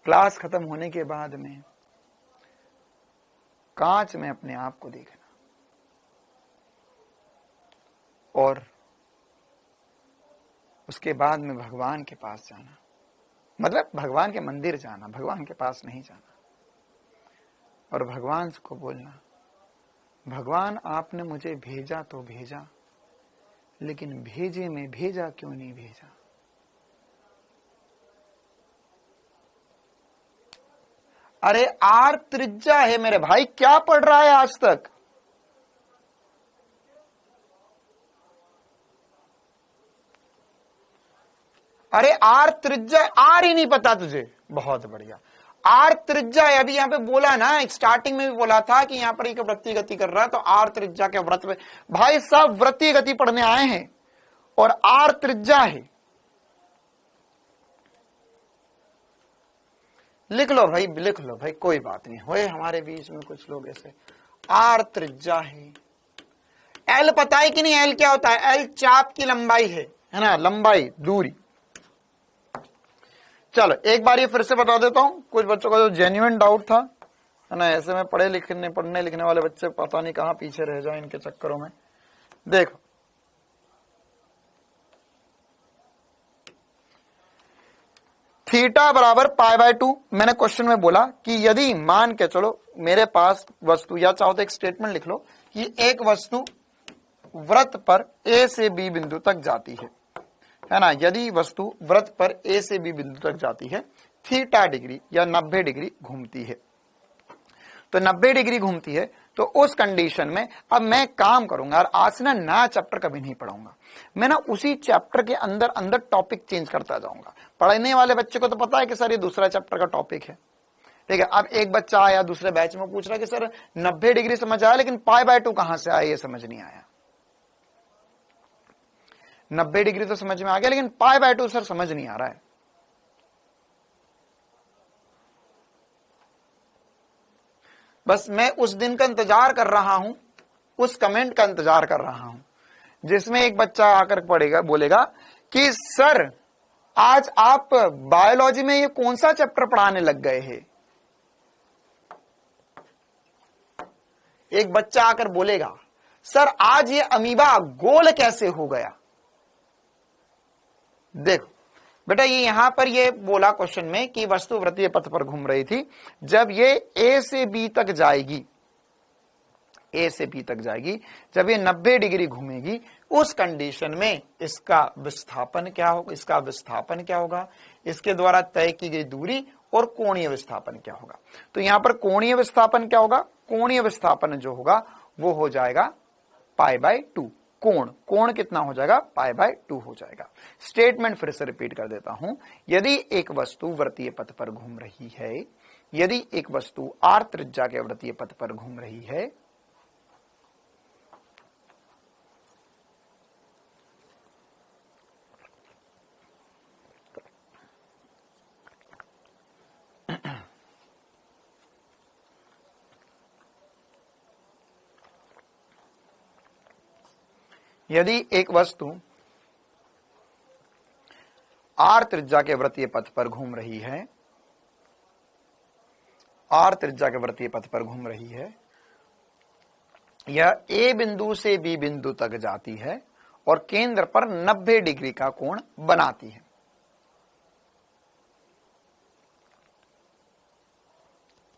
क्लास खत्म होने के बाद में कांच में अपने आप को देखना और उसके बाद में भगवान के पास जाना, मतलब भगवान के मंदिर जाना, भगवान के पास नहीं जाना, और भगवान को बोलना, भगवान आपने मुझे भेजा तो भेजा, लेकिन भेजे में भेजा क्यों नहीं भेजा। अरे आर त्रिज्या है मेरे भाई, क्या पढ़ रहा है आज तक? अरे आर त्रिज्या, आर ही नहीं पता तुझे, बहुत बढ़िया। आर त्रिज्या है, अभी यहां पे बोला ना, स्टार्टिंग में भी बोला था कि यहां पर एक वृत्तीय गति कर रहा है, तो आर त्रिज्या के व्रत में भाई सब वृत्तीय गति पढ़ने आए हैं, और आर त्रिज्या है। लिख लो भाई, लिख लो भाई, कोई बात नहीं, होए हमारे बीच में कुछ लोग ऐसे। आर त्रिज्या है। एल पता है कि नहीं? एल क्या होता है? एल चाप की लंबाई है ना, लंबाई, दूरी। चलो एक बार ये फिर से बता देता हूं, कुछ बच्चों का जो जेन्युइन डाउट था, है ना, ऐसे में पढ़ने लिखने वाले बच्चे पता नहीं कहां पीछे रह जाए इनके चक्करों में। देखो, थीटा बराबर π/2, मैंने क्वेश्चन में बोला कि यदि मान के चलो मेरे पास वस्तु, या चाहो तो एक स्टेटमेंट लिख लो कि एक वस्तु वृत्त पर ए से बी बिंदु तक जाती है ना, यदि वस्तु वृत्त पर ए से बी बिंदु तक जाती है, थीटा डिग्री या 90 डिग्री घूमती है, तो 90 डिग्री घूमती है, तो उस कंडीशन में अब मैं काम करूंगा, और आज से ना नया चैप्टर कभी नहीं पढ़ाऊंगा, मैं ना उसी चैप्टर के अंदर अंदर टॉपिक चेंज करता जाऊंगा। पढ़ने वाले बच्चे को तो पता है कि सर ये दूसरा चैप्टर का टॉपिक है, ठीक है। अब एक बच्चा आया दूसरे बैच में, पूछ रहा कि सर 90 डिग्री समझ आया, लेकिन π/2 कहां से आया, ये समझ नहीं आया। 90 डिग्री तो समझ में आ गया, लेकिन π/2 सर समझ नहीं आ रहा है। बस मैं उस दिन का इंतजार कर रहा हूं, उस कमेंट का इंतजार कर रहा हूं, जिसमें एक बच्चा आकर पढ़ेगा, बोलेगा कि सर आज आप बायोलॉजी में ये कौन सा चैप्टर पढ़ाने लग गए हैं। एक बच्चा आकर बोलेगा सर आज ये अमीबा गोल कैसे हो गया। देखो बेटा, ये यहां पर ये बोला क्वेश्चन में कि वस्तु वृत्तीय पथ पर घूम रही थी, जब ये ए से बी तक जाएगी, ए से बी तक जाएगी, जब ये 90 डिग्री घूमेगी, उस कंडीशन में इसका विस्थापन क्या होगा, इसका विस्थापन क्या होगा, इसके द्वारा तय की गई दूरी, और कोणीय विस्थापन क्या होगा। तो यहां पर कोणीय विस्थापन क्या होगा, कोणीय विस्थापन जो होगा वो हो जाएगा π/2। कोण कितना हो जाएगा, π/2 हो जाएगा। स्टेटमेंट फिर से रिपीट कर देता हूं, यदि एक वस्तु वृत्तीय पथ पर घूम रही है, यदि एक वस्तु r त्रिज्या के वृत्तीय पथ पर घूम रही है, यदि एक वस्तु r त्रिज्या के वृत्तीय पथ पर घूम रही है, r त्रिज्या के वृत्तीय पथ पर घूम रही है, यह a बिंदु से b बिंदु तक जाती है और केंद्र पर 90 डिग्री का कोण बनाती है।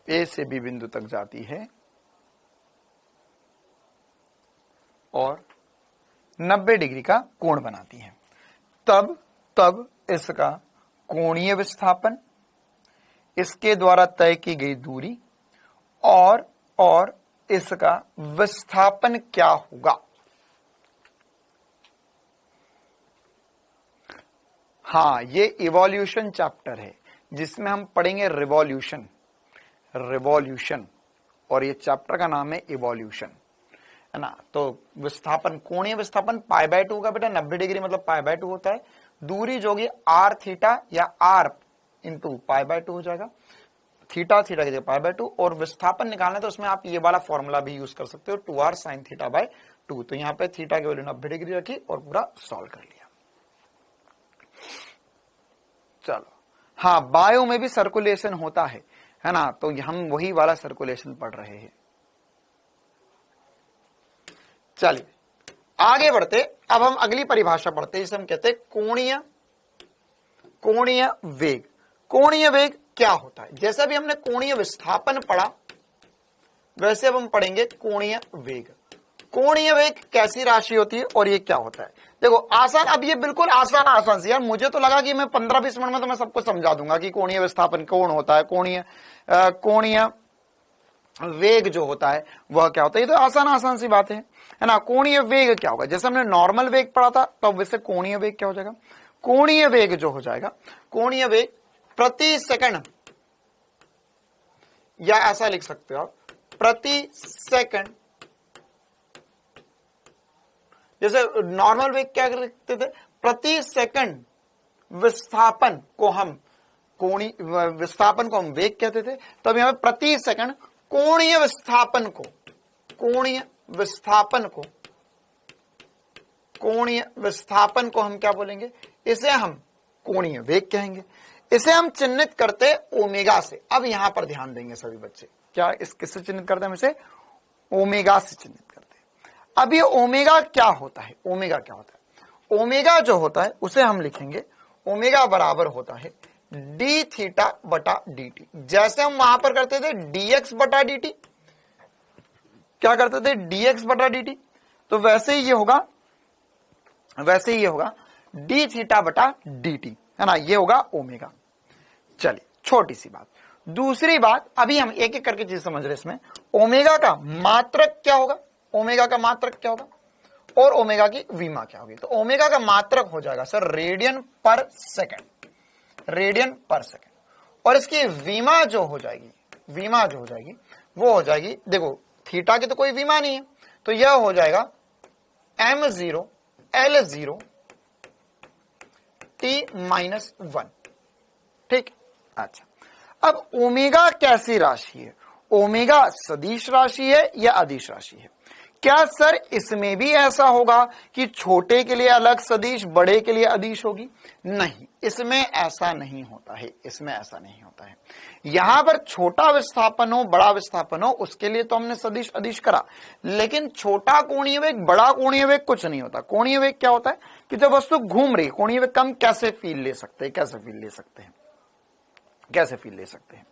a से b बिंदु तक जाती है और 90 डिग्री का कोण बनाती है, तब इसका कोणीय विस्थापन, इसके द्वारा तय की गई दूरी, और इसका विस्थापन क्या होगा। हाँ, ये इवोल्यूशन चैप्टर है जिसमें हम पढ़ेंगे रिवॉल्यूशन, और ये चैप्टर का नाम है इवोल्यूशन, है ना। तो विस्थापन, कोणीय विस्थापन π/2 का बेटा 90 डिग्री मतलब π/2 होता है। दूरी जो होगी r थीटा या r इंटू π/2 हो जाएगा, थीटा की जगह π/2, और विस्थापन निकालना है तो उसमें आप ये वाला फॉर्मूला भी यूज कर सकते हो 2r sin θ/2। तो यहाँ पे थीटा की वैल्यू 90 डिग्री रखी और पूरा सॉल्व कर लिया। चलो, हाँ, बायो में भी सर्कुलेशन होता है ना, तो हम वही वाला सर्कुलेशन पढ़ रहे हैं। चलिए आगे बढ़ते, अब हम अगली परिभाषा पढ़ते हैं जिसे हम कहते हैं कोणीय वेग। कोणीय वेग क्या होता है? जैसा भी हमने कोणीय विस्थापन पढ़ा वैसे अब हम पढ़ेंगे कोणीय वेग। कोणीय वेग कैसी राशि होती है और ये क्या होता है? देखो आसान, अब ये बिल्कुल आसान से, यार मुझे तो लगा कि मैं 15-20 मिनट में तो मैं सबको समझा दूंगा कि कोणीय विस्थापन कौन होता है, कोणीय वेग जो होता है वह क्या होता है। ये तो आसान सी बात है ना। कोणीय वेग क्या होगा? जैसे हमने नॉर्मल वेग पढ़ा था तो अब वैसे कोणीय वेग क्या हो जाएगा? कोणीय वेग जो हो जाएगा, कोणीय वेग प्रति सेकंड, या ऐसा लिख सकते हो आप, प्रति सेकंड, जैसे नॉर्मल वेग क्या लिखते थे, प्रति सेकंड विस्थापन को हम विस्थापन को हम वेग कहते थे, तब यहां प्रति सेकंड कोणीय विस्थापन को हम क्या बोलेंगे? इसे हम कोणीय वेग कहेंगे। इसे हम चिन्हित करते ओमेगा से। अब यहां पर ध्यान देंगे सभी बच्चे, क्या इस किससे चिन्हित करते हैं? हम इसे ओमेगा से चिन्हित करते हैं। अब ये ओमेगा क्या होता है? ओमेगा ओमेगा जो होता है उसे हम लिखेंगे, ओमेगा बराबर होता है डी थीटा बटा डी टी। जैसे हम वहां पर करते थे dx बटा dt, क्या करते थे? dx बटा dt, तो वैसे ही ये होगा डी थीटा बटा dt, है ना, ये होगा ओमेगा। चलिए छोटी सी बात। दूसरी बात, अभी हम एक एक करके चीज समझ रहे हैं इसमें। ओमेगा का मात्रक क्या होगा? और ओमेगा की विमा क्या होगी? तो ओमेगा का मात्रक हो जाएगा सर रेडियन पर सेकंड, और इसकी विमा जो हो जाएगी वो हो जाएगी, देखो थीटा की तो कोई विमा नहीं है, तो यह हो जाएगा m0 L0 t-1। ठीक, अच्छा। अब ओमेगा कैसी राशि है? ओमेगा सदिश राशि है या अदिश राशि है? क्या सर इसमें भी ऐसा होगा कि छोटे के लिए अलग सदिश, बड़े के लिए अदिश होगी? नहीं, इसमें ऐसा नहीं होता है। यहां पर छोटा विस्थापन हो, बड़ा विस्थापन हो, उसके लिए तो हमने सदिश अदिश करा, लेकिन छोटा कोणीय वेग, बड़ा कोणीय वेग कुछ नहीं होता। कोणीय वेग क्या होता है कि जब वस्तु घूम रही है, कोणीय वेग हम कैसे फील ले सकते हैं,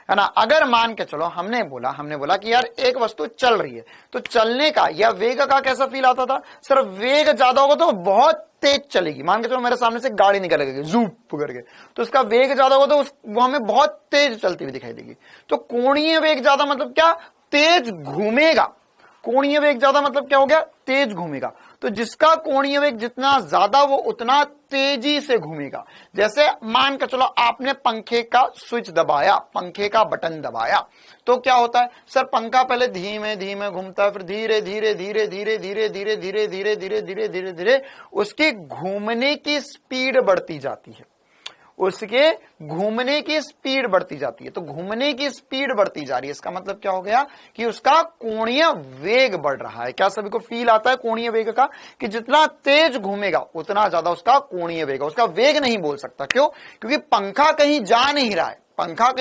है ना। अगर मान के चलो हमने बोला कि यार एक वस्तु चल रही है, तो चलने का या वेग का कैसा फील आता था? सर वेग ज्यादा होगा तो बहुत तेज चलेगी। मान के चलो मेरे सामने से गाड़ी निकल गई जूप करके, तो उसका वेग ज्यादा होगा तो वो हमें बहुत तेज चलती हुई दिखाई देगी। तो कोणीय वेग ज्यादा मतलब क्या? तेज घूमेगा। कोणीय वेग ज्यादा मतलब क्या हो गया? तेज घूमेगा। तो जिसका कोणीय वेग जितना ज्यादा वो उतना तेजी से घूमेगा। जैसे मान के चलो आपने पंखे का स्विच दबाया, पंखे का बटन दबाया, तो क्या होता है सर? पंखा पहले धीमे धीमे घूमता है, फिर धीरे धीरे उसकी घूमने की स्पीड बढ़ती जाती है। तो घूमने की स्पीड बढ़ती जा रही है, इसका मतलब क्या हो गया कि उसका कोणीय वेग बढ़ रहा है। क्या सभी को फील आता है कोणीय वेग का कि जितना तेज घूमेगा उतना ज्यादा उसका कोणीय वेग, उसका वेग नहीं बोल सकता। क्यों? क्योंकि पंखा कहीं जा नहीं रहा, पंखा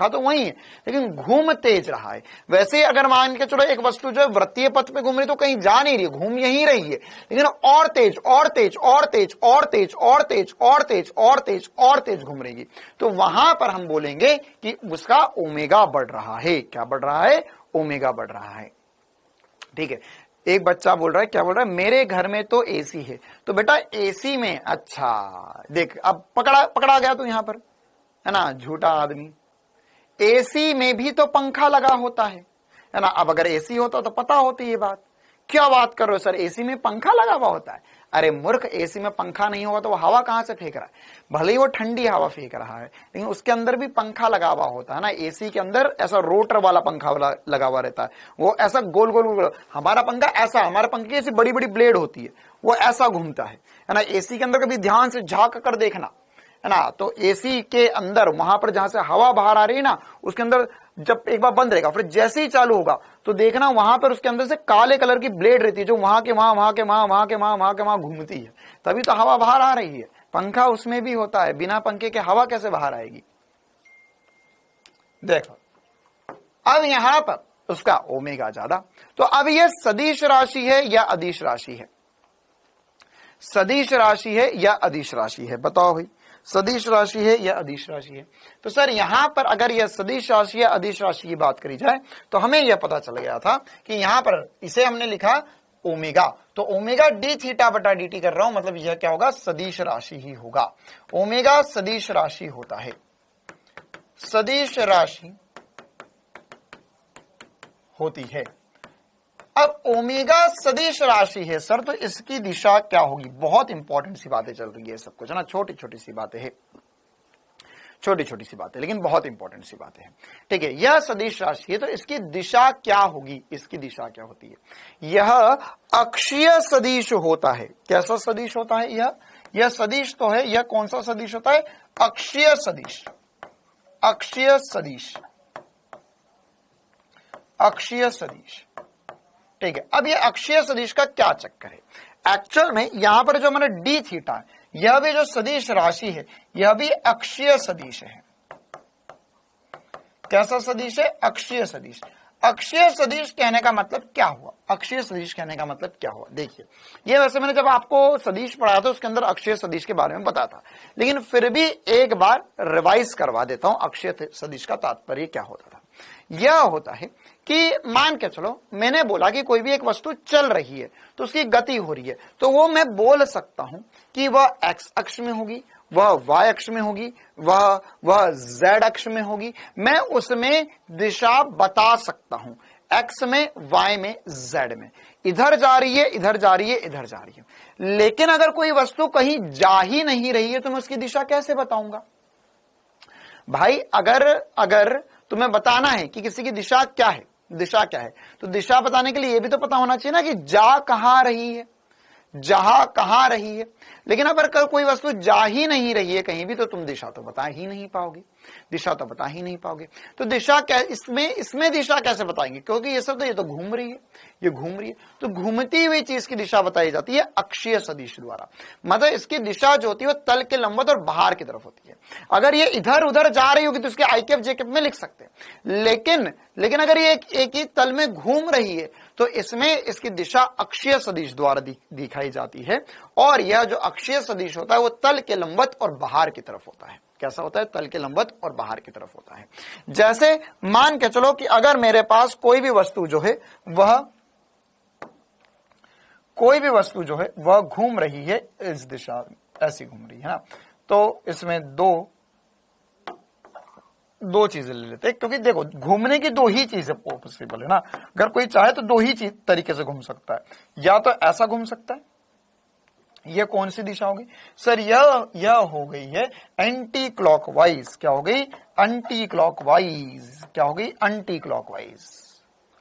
तो वही है लेकिन घूम तेज रहा है। वैसे अगर मान के चलो एक वस्तु जो है वृत्तीय पथ पे घूम रही तो कहीं जा नहीं रही, घूम यहीं रही है, लेकिन और तेज घूम रही है, तो वहां पर हम बोलेंगे कि उसका ओमेगा बढ़ रहा है। क्या बढ़ रहा है? ओमेगा बढ़ रहा है। ठीक है, एक बच्चा बोल रहा है, क्या बोल रहा है, मेरे घर में तो एसी है। तो बेटा एसी में, अच्छा देख अब पकड़ा गया तू यहां पर, है ना, झूठा आदमी। एसी में भी तो पंखा लगा होता है ना। अब अगर एसी होता तो पता होती ये बात। क्या बात कर रहे हो सर, एसी में पंखा लगा हुआ होता है? अरे मूर्ख, एसी में पंखा नहीं होगा तो वो हवा कहां से फेंक रहा है? भले ही वो ठंडी हवा फेंक रहा है, लेकिन उसके अंदर भी पंखा लगा हुआ होता है ना। एसी के अंदर ऐसा रोटर वाला पंखा लगा हुआ रहता है, वो ऐसा गोल गोल गोल। हमारा पंखा ऐसा, हमारे पंखे की ऐसी बड़ी बड़ी ब्लेड होती है, वो ऐसा घूमता है ना। एसी के अंदर कभी ध्यान से झांक कर देखना, है ना, तो एसी के अंदर वहां पर जहां से हवा बाहर आ रही है ना, उसके अंदर जब एक बार बंद रहेगा, फिर जैसे ही चालू होगा तो देखना वहां पर उसके अंदर से काले कलर की ब्लेड रहती है, जो वहां के वहां घूमती है, तभी तो हवा बाहर आ रही है। पंखा उसमें भी होता है, बिना पंखे के हवा कैसे बाहर आएगी? देखो अब यहां पर उसका ओमेगा ज्यादा। तो अब यह सदिश राशि है या अदिश राशि है? सदिश राशि है या अदिश राशि है? बताओ भाई, सदिश राशि है या अदिश राशि है? तो सर यहां पर अगर यह सदिश राशि या अदिश राशि की बात करी जाए तो हमें यह पता चल गया था कि यहां पर इसे हमने लिखा ओमेगा, तो ओमेगा डी थीटा बटा डी टी कर रहा हूं, मतलब यह क्या होगा, सदिश राशि ही होगा। ओमेगा सदिश राशि होता है, सदिश राशि होती है। अब ओमेगा सदिश राशि है सर, तो इसकी दिशा क्या होगी? बहुत इंपॉर्टेंट सी बातें चल रही है सब कुछ, है ना, छोटी छोटी सी बातें हैं, छोटी छोटी सी बातें, लेकिन बहुत इंपॉर्टेंट सी बातें हैं। ठीक है, यह सदिश राशि है, तो इसकी दिशा क्या होगी? इसकी दिशा क्या होती है? यह अक्षीय सदिश होता है। कैसा सदिश होता है यह सदिश तो है, यह कौन सा सदिश होता है? अक्षीय सदिश, अक्षीय सदिश, अक्षीय सदिश। ठीक है, अब ये अक्षीय सदिश का क्या चक्कर है? एक्चुअल में यहां पर जो हमारा डी थीटा है, यह भी जो सदिश राशि है, यह भी अक्षीय सदिश है। कैसा सदिश है? अक्षीय सदिश। अक्षीय सदिश कहने का मतलब क्या हुआ? अक्षीय सदिश कहने का मतलब क्या हुआ? देखिए, ये वैसे मैंने जब आपको सदिश पढ़ाया था उसके अंदर अक्षीय सदिश के बारे में बताया था, लेकिन फिर भी एक बार रिवाइज करवा देता हूं अक्षीय सदिश का तात्पर्य क्या होता था। यह होता है कि मान के चलो मैंने बोला कि कोई भी एक वस्तु चल रही है तो उसकी गति हो रही है, तो वो मैं बोल सकता हूं कि वह एक्स अक्ष में होगी, वह वाई अक्ष में होगी, वह जेड अक्ष में होगी। मैं उसमें दिशा बता सकता हूं, एक्स में, वाई में, जेड में, इधर जा रही है, इधर जा रही है, इधर जा रही है। लेकिन अगर कोई वस्तु कहीं जा ही नहीं रही है तो मैं उसकी दिशा कैसे बताऊंगा? भाई अगर तुम्हें बताना है कि किसी की दिशा क्या है, दिशा क्या है, तो दिशा बताने के लिए यह भी तो पता होना चाहिए ना कि जा कहां रही है, जहां कहां रही है। लेकिन अगर कोई वस्तु जा ही नहीं रही है कहीं भी, तो तुम दिशा तो बता ही नहीं पाओगे, दिशा तो बता ही नहीं पाओगे। तो दिशा क्या, इसमें दिशा कैसे बताएंगे? क्योंकि ये सब तो, ये तो घूम रही है, ये घूम रही है, तो घूमती हुई चीज की दिशा बताई जाती है अक्षीय सदिश द्वारा। मतलब इसकी दिशा जो होती है वो तल के लंबवत और बाहर की तरफ होती है। अगर ये इधर उधर जा रही होगी तो इसके आईकेफ जेकेफ में लिख सकते हैं, लेकिन अगर ये एक ही तल में घूम रही है तो इसमें इसकी दिशा अक्षीय सदिश द्वारा दिखाई जाती है। और यह जो अक्षीय सदिश होता है वो तल के लंबवत और बाहर की तरफ होता है। कैसा होता है? तल के लंबवत और बाहर की तरफ होता है। जैसे मान के चलो कि अगर मेरे पास कोई भी वस्तु जो है वह घूम रही है इस दिशा, ऐसी घूम रही है ना, तो इसमें दो चीजें ले लेते हैं, क्योंकि देखो घूमने की दो ही चीजें पॉसिबल है ना। अगर कोई चाहे तो दो ही तरीके से घूम सकता है, या तो ऐसा घूम सकता है। यह कौन सी दिशा होगी सर? यह हो गई है एंटी क्लॉकवाइज। क्या हो गई? Anti clockwise. क्या हो गई? एंटी क्लॉकवाइज,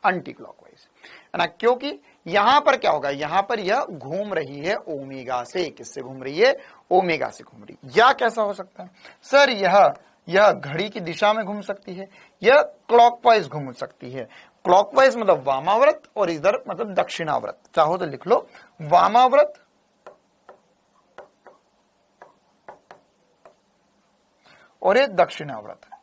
एंटी क्लॉकवाइज, है ना। क्योंकि यहां पर क्या होगा, यहां पर यह घूम रही है ओमेगा से। किससे घूम रही है? ओमेगा से घूम रही। या कैसा हो सकता है सर? यह घड़ी की दिशा में घूम सकती है, यह क्लॉकवाइज घूम सकती है। क्लॉकवाइज मतलब वामाव्रत, और इधर मतलब दक्षिणाव्रत। चाहो तो लिख लो वामाव्रत और ये दक्षिणाव्रत है,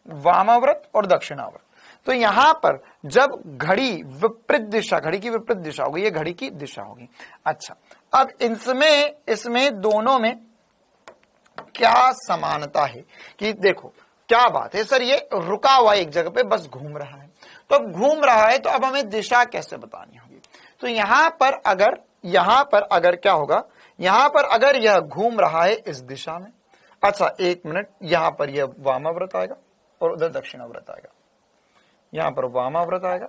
वामाव्रत और दक्षिणाव्रत। तो यहां पर जब घड़ी विपरीत दिशा, घड़ी की विपरीत दिशा होगी, ये घड़ी की दिशा होगी। अच्छा, अब इसमें दोनों में क्या समानता है कि देखो क्या बात है सर, ये रुका हुआ एक जगह पे बस घूम रहा है। तो अब घूम रहा है तो अब हमें दिशा कैसे बतानी होगी। तो यहां पर अगर क्या होगा, यहां पर अगर यह घूम रहा है इस दिशा में, अच्छा एक मिनट, यहां पर यह वामाव्रत आएगा और उधर दक्षिणाव्रत आएगा, यहां पर वामाव्रत आएगा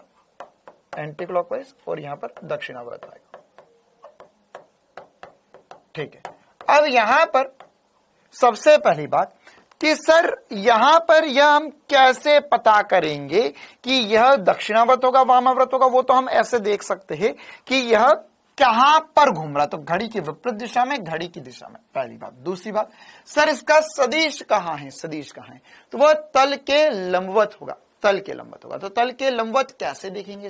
एंटी क्लॉकवाइज और यहां पर दक्षिणाव्रत आएगा। ठीक है, अब यहां पर सबसे पहली बात कि सर यहां पर यह हम कैसे पता करेंगे कि यह दक्षिणाव्रत होगा वामाव्रत होगा। वो तो हम ऐसे देख सकते हैं कि यह कहां पर घूम रहा, तो घड़ी की विपरीत दिशा में, घड़ी की दिशा में, पहली बात। दूसरी बात, सर इसका सदिश कहां है, सदिश कहां है, तो वह तल के लंबवत होगा, तल के लंबवत होगा। तो तल के लंबवत कैसे देखेंगे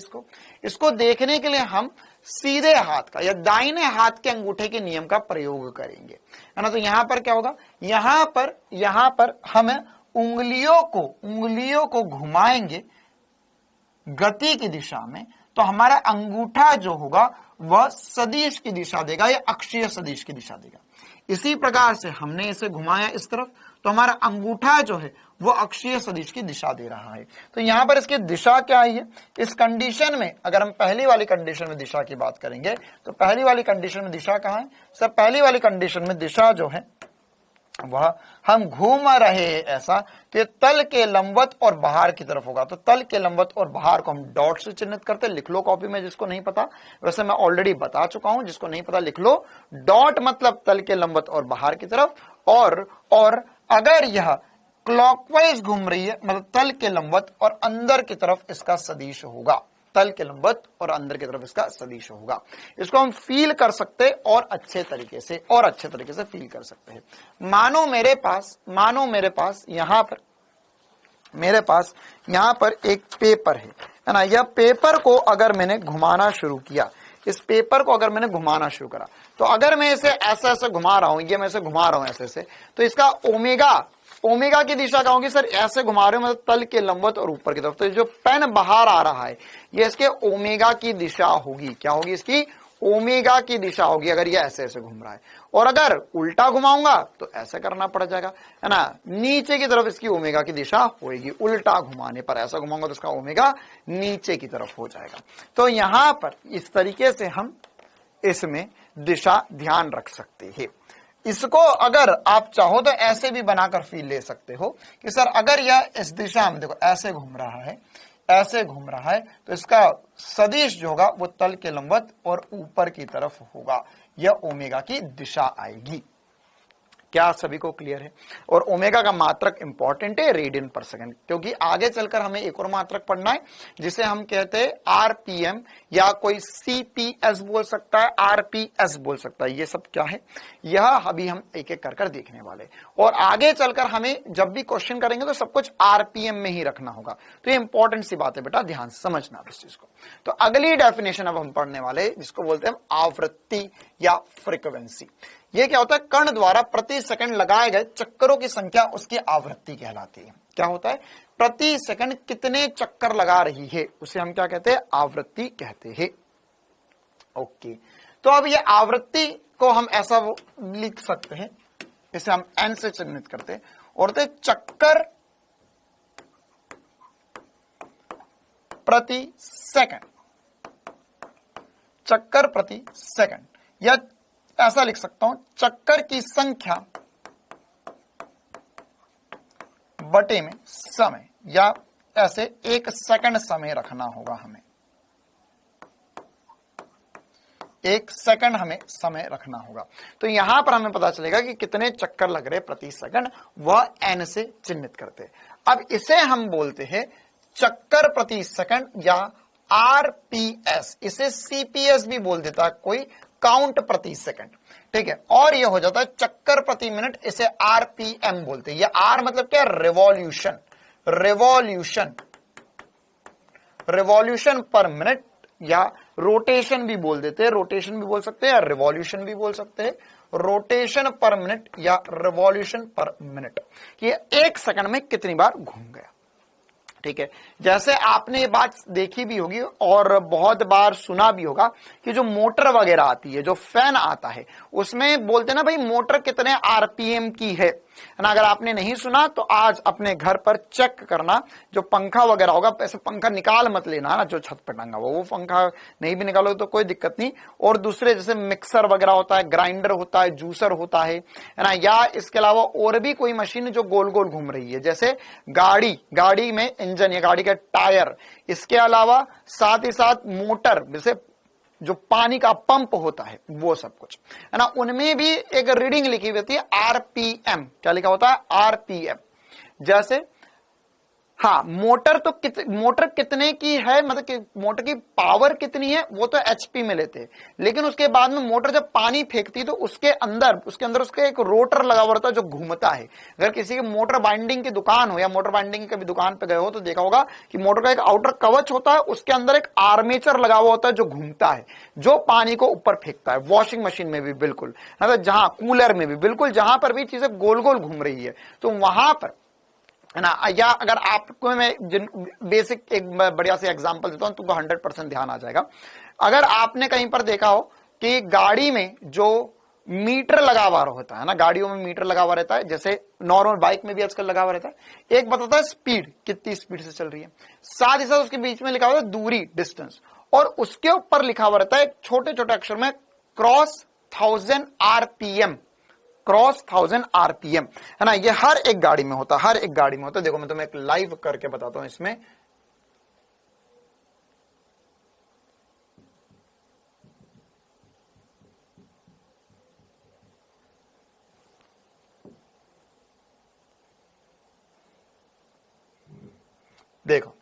इसको देखने के लिए हम सीधे हाथ का या दाहिने हाथ के अंगूठे के नियम का प्रयोग करेंगे, है ना। तो यहां पर क्या होगा, यहां पर हम उंगलियों को घुमाएंगे गति की दिशा में, तो हमारा अंगूठा जो होगा वह सदिश की दिशा देगा या अक्षीय सदिश की दिशा देगा। इसी प्रकार से हमने इसे घुमाया इस तरफ, तो हमारा अंगूठा जो है वो अक्षीय सदिश की दिशा दे रहा है। तो यहां पर इसकी दिशा क्या आई है, इस कंडीशन में अगर हम पहली वाली कंडीशन में दिशा की बात करेंगे तो पहली वाली कंडीशन में दिशा कहां है सर, पहली वाली कंडीशन में दिशा जो है वह हम घूम रहे हैं ऐसा, तो तल के लंबवत और बाहर की तरफ होगा। तो तल के लंबवत और बाहर को हम डॉट से चिन्हित करते हैं, लिख लो कॉपी में जिसको नहीं पता, वैसे मैं ऑलरेडी बता चुका हूं, जिसको नहीं पता लिख लो। डॉट मतलब तल के लंबवत और बाहर की तरफ, और अगर यह क्लॉकवाइज घूम रही है मतलब तल के लंबवत और अंदर की तरफ इसका सदिश होगा, तल के लंबवत और अंदर की तरफ इसका सदिश होगा। इसको हम फील कर सकते हैं और अच्छे तरीके से फील कर सकते हैं। मानो मेरे पास यहां पर एक पेपर है ना। यह पेपर को अगर मैंने घुमाना शुरू किया, इस पेपर को अगर मैंने घुमाना शुरू करा, तो अगर मैं इसे ऐसे घुमा रहा हूं, ये मैं इसे घुमा रहा हूं ऐसे, तो इसका ओमेगा की दिशा क्या होगी सर, ऐसे घुमा रहे हो मतलब तल के लंबवत और ऊपर की तरफ। तो जो पेन बाहर आ रहा है ये इसके ओमेगा की दिशा होगी। क्या होगी, इसकी ओमेगा की दिशा होगी अगर ये ऐसे घूम रहा है। और अगर उल्टा घुमाऊंगा तो ऐसा करना पड़ जाएगा, है ना, नीचे की तरफ इसकी ओमेगा की दिशा होगी। उल्टा घुमाने पर ऐसा घुमाऊंगा तो इसका ओमेगा नीचे की तरफ हो जाएगा। तो यहां पर इस तरीके से हम इसमें दिशा ध्यान रख सकते हैं। इसको अगर आप चाहो तो ऐसे भी बनाकर फील ले सकते हो कि सर अगर यह इस दिशा में देखो ऐसे घूम रहा है, तो इसका सदिश जो होगा वो तल के लंबवत और ऊपर की तरफ होगा, यह ओमेगा की दिशा आएगी। क्या सभी को क्लियर है। और ओमेगा का मात्रक इंपॉर्टेंट है, रेडियन पर सेकंड, क्योंकि आगे चलकर हमें एक और मात्रक पढ़ना है जिसे हम कहते हैं आरपीएम, या कोई सीपीएस बोल सकता है, आरपीएस बोल सकता है। ये सब क्या है यह अभी हम एक एक कर देखने वाले। और आगे चलकर हमें जब भी क्वेश्चन करेंगे तो सब कुछ आरपीएम में ही रखना होगा। तो ये इंपॉर्टेंट सी बात है बेटा, ध्यान से समझना इस चीज को। तो अगली डेफिनेशन अब हम पढ़ने वाले जिसको बोलते हैं आवृत्ति या फ्रीक्वेंसी। ये क्या होता है, कण द्वारा प्रति सेकंड लगाए गए चक्करों की संख्या उसकी आवृत्ति कहलाती है। क्या होता है, प्रति सेकंड कितने चक्कर लगा रही है उसे हम क्या कहते हैं, आवृत्ति कहते हैं। ओके, तो अब ये आवृत्ति को हम ऐसा लिख सकते हैं, इसे हम एन से चिन्हित करते हैं और तो चक्कर प्रति सेकंड, चक्कर प्रति सेकंड, या ऐसा लिख सकता हूं चक्कर की संख्या बटे में समय, या ऐसे 1 सेकंड समय रखना होगा हमें, 1 सेकंड हमें समय रखना होगा। तो यहां पर हमें पता चलेगा कि कितने चक्कर लग रहे प्रति सेकंड, वह एन से चिन्हित करते। अब इसे हम बोलते हैं चक्कर प्रति सेकंड या आरपीएस, इसे सीपीएस भी बोल देता है कोई, काउंट प्रति सेकंड, ठीक है। और ये हो जाता है चक्कर प्रति मिनट, इसे आरपीएम बोलते हैं। ये आर मतलब क्या, रिवॉल्यूशन, रिवॉल्यूशन पर मिनट, या रोटेशन भी बोल देते हैं, रोटेशन भी बोल सकते हैं या रिवॉल्यूशन भी बोल सकते हैं, रोटेशन पर मिनट या रिवॉल्यूशन पर मिनट, कि 1 सेकंड में कितनी बार घूम गया, ठीक है। जैसे आपने ये बात देखी भी होगी और बहुत बार सुना भी होगा कि जो मोटर वगैरह आती है, जो फैन आता है, उसमें बोलते हैं ना भाई मोटर कितने आरपीएम की है, है ना। अगर आपने नहीं सुना तो आज अपने घर पर चेक करना, जो पंखा वगैरह होगा, ऐसे पंखा निकाल मत लेना ना जो छत पर टंगा वो पंखा नहीं भी निकालोगे तो कोई दिक्कत नहीं। और दूसरे जैसे मिक्सर वगैरह होता है, ग्राइंडर होता है, जूसर होता है ना, या इसके अलावा और भी कोई मशीन जो गोल गोल घूम रही है, जैसे गाड़ी में इंजन या गाड़ी का टायर, इसके अलावा साथ ही साथ मोटर, जैसे जो पानी का पंप होता है, वो सब कुछ है ना, उनमें भी एक रीडिंग लिखी हुई होती है आरपीएम। क्या लिखा होता है? आरपीएम। जैसे हाँ, मोटर कितने की है, मतलब कि मोटर की पावर कितनी है वो तो एचपी में लेते हैं, लेकिन उसके बाद में मोटर जब पानी फेंकती है तो उसके अंदर उसके एक रोटर लगा हुआ होता है जो घूमता है। अगर किसी की मोटर बाइंडिंग की दुकान हो या मोटर बाइंडिंग की कभी दुकान पे गए हो तो देखा होगा कि मोटर का एक आउटर कवच होता है, उसके अंदर एक आर्मेचर लगा हुआ होता है जो घूमता है, जो पानी को ऊपर फेंकता है। वॉशिंग मशीन में भी बिल्कुल, मतलब जहां कूलर में भी बिल्कुल, जहां पर भी चीजें गोल गोल घूम रही है तो वहां पर है ना। या अगर आपको मैं बेसिक एक बढ़िया से एग्जांपल देता हूं तुमको 100% ध्यान आ जाएगा। अगर आपने कहीं पर देखा हो कि गाड़ी में जो मीटर लगा हुआ होता है ना, गाड़ियों में मीटर लगा हुआ रहता है, जैसे नॉर्मल बाइक में भी आजकल लगा हुआ रहता है। एक बताता है स्पीड, कितनी स्पीड से चल रही है, साथ ही साथ उसके बीच में लिखा हुआ है दूरी, डिस्टेंस, और उसके ऊपर लिखा हुआ रहता है छोटे छोटे अक्षर में क्रॉस 1000 आरपीएम, क्रॉस 1000 आरपीएम, है ना। ये हर एक गाड़ी में होता है, हर एक गाड़ी में होता है। देखो मैं तुम्हें एक लाइव करके बताता हूं इसमें। देखो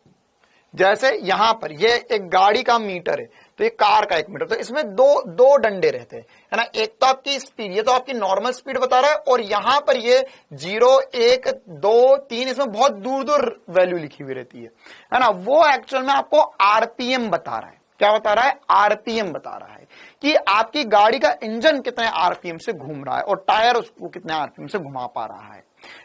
जैसे यहां पर ये एक गाड़ी का मीटर है, तो ये कार का एक मीटर, तो इसमें दो डंडे रहते हैं, है ना। एक तो आपकी स्पीड, ये तो आपकी नॉर्मल स्पीड बता रहा है, और यहां पर ये 0, 1, 2, 3, इसमें बहुत दूर दूर वैल्यू लिखी हुई रहती है ना। वो एक्चुअल में आपको आरपीएम बता रहा है। क्या बता रहा है? आरपीएम बता रहा है कि आपकी गाड़ी का इंजन कितने आरपीएम से घूम रहा है और टायर उसको कितने आरपीएम से घुमा पा रहा है।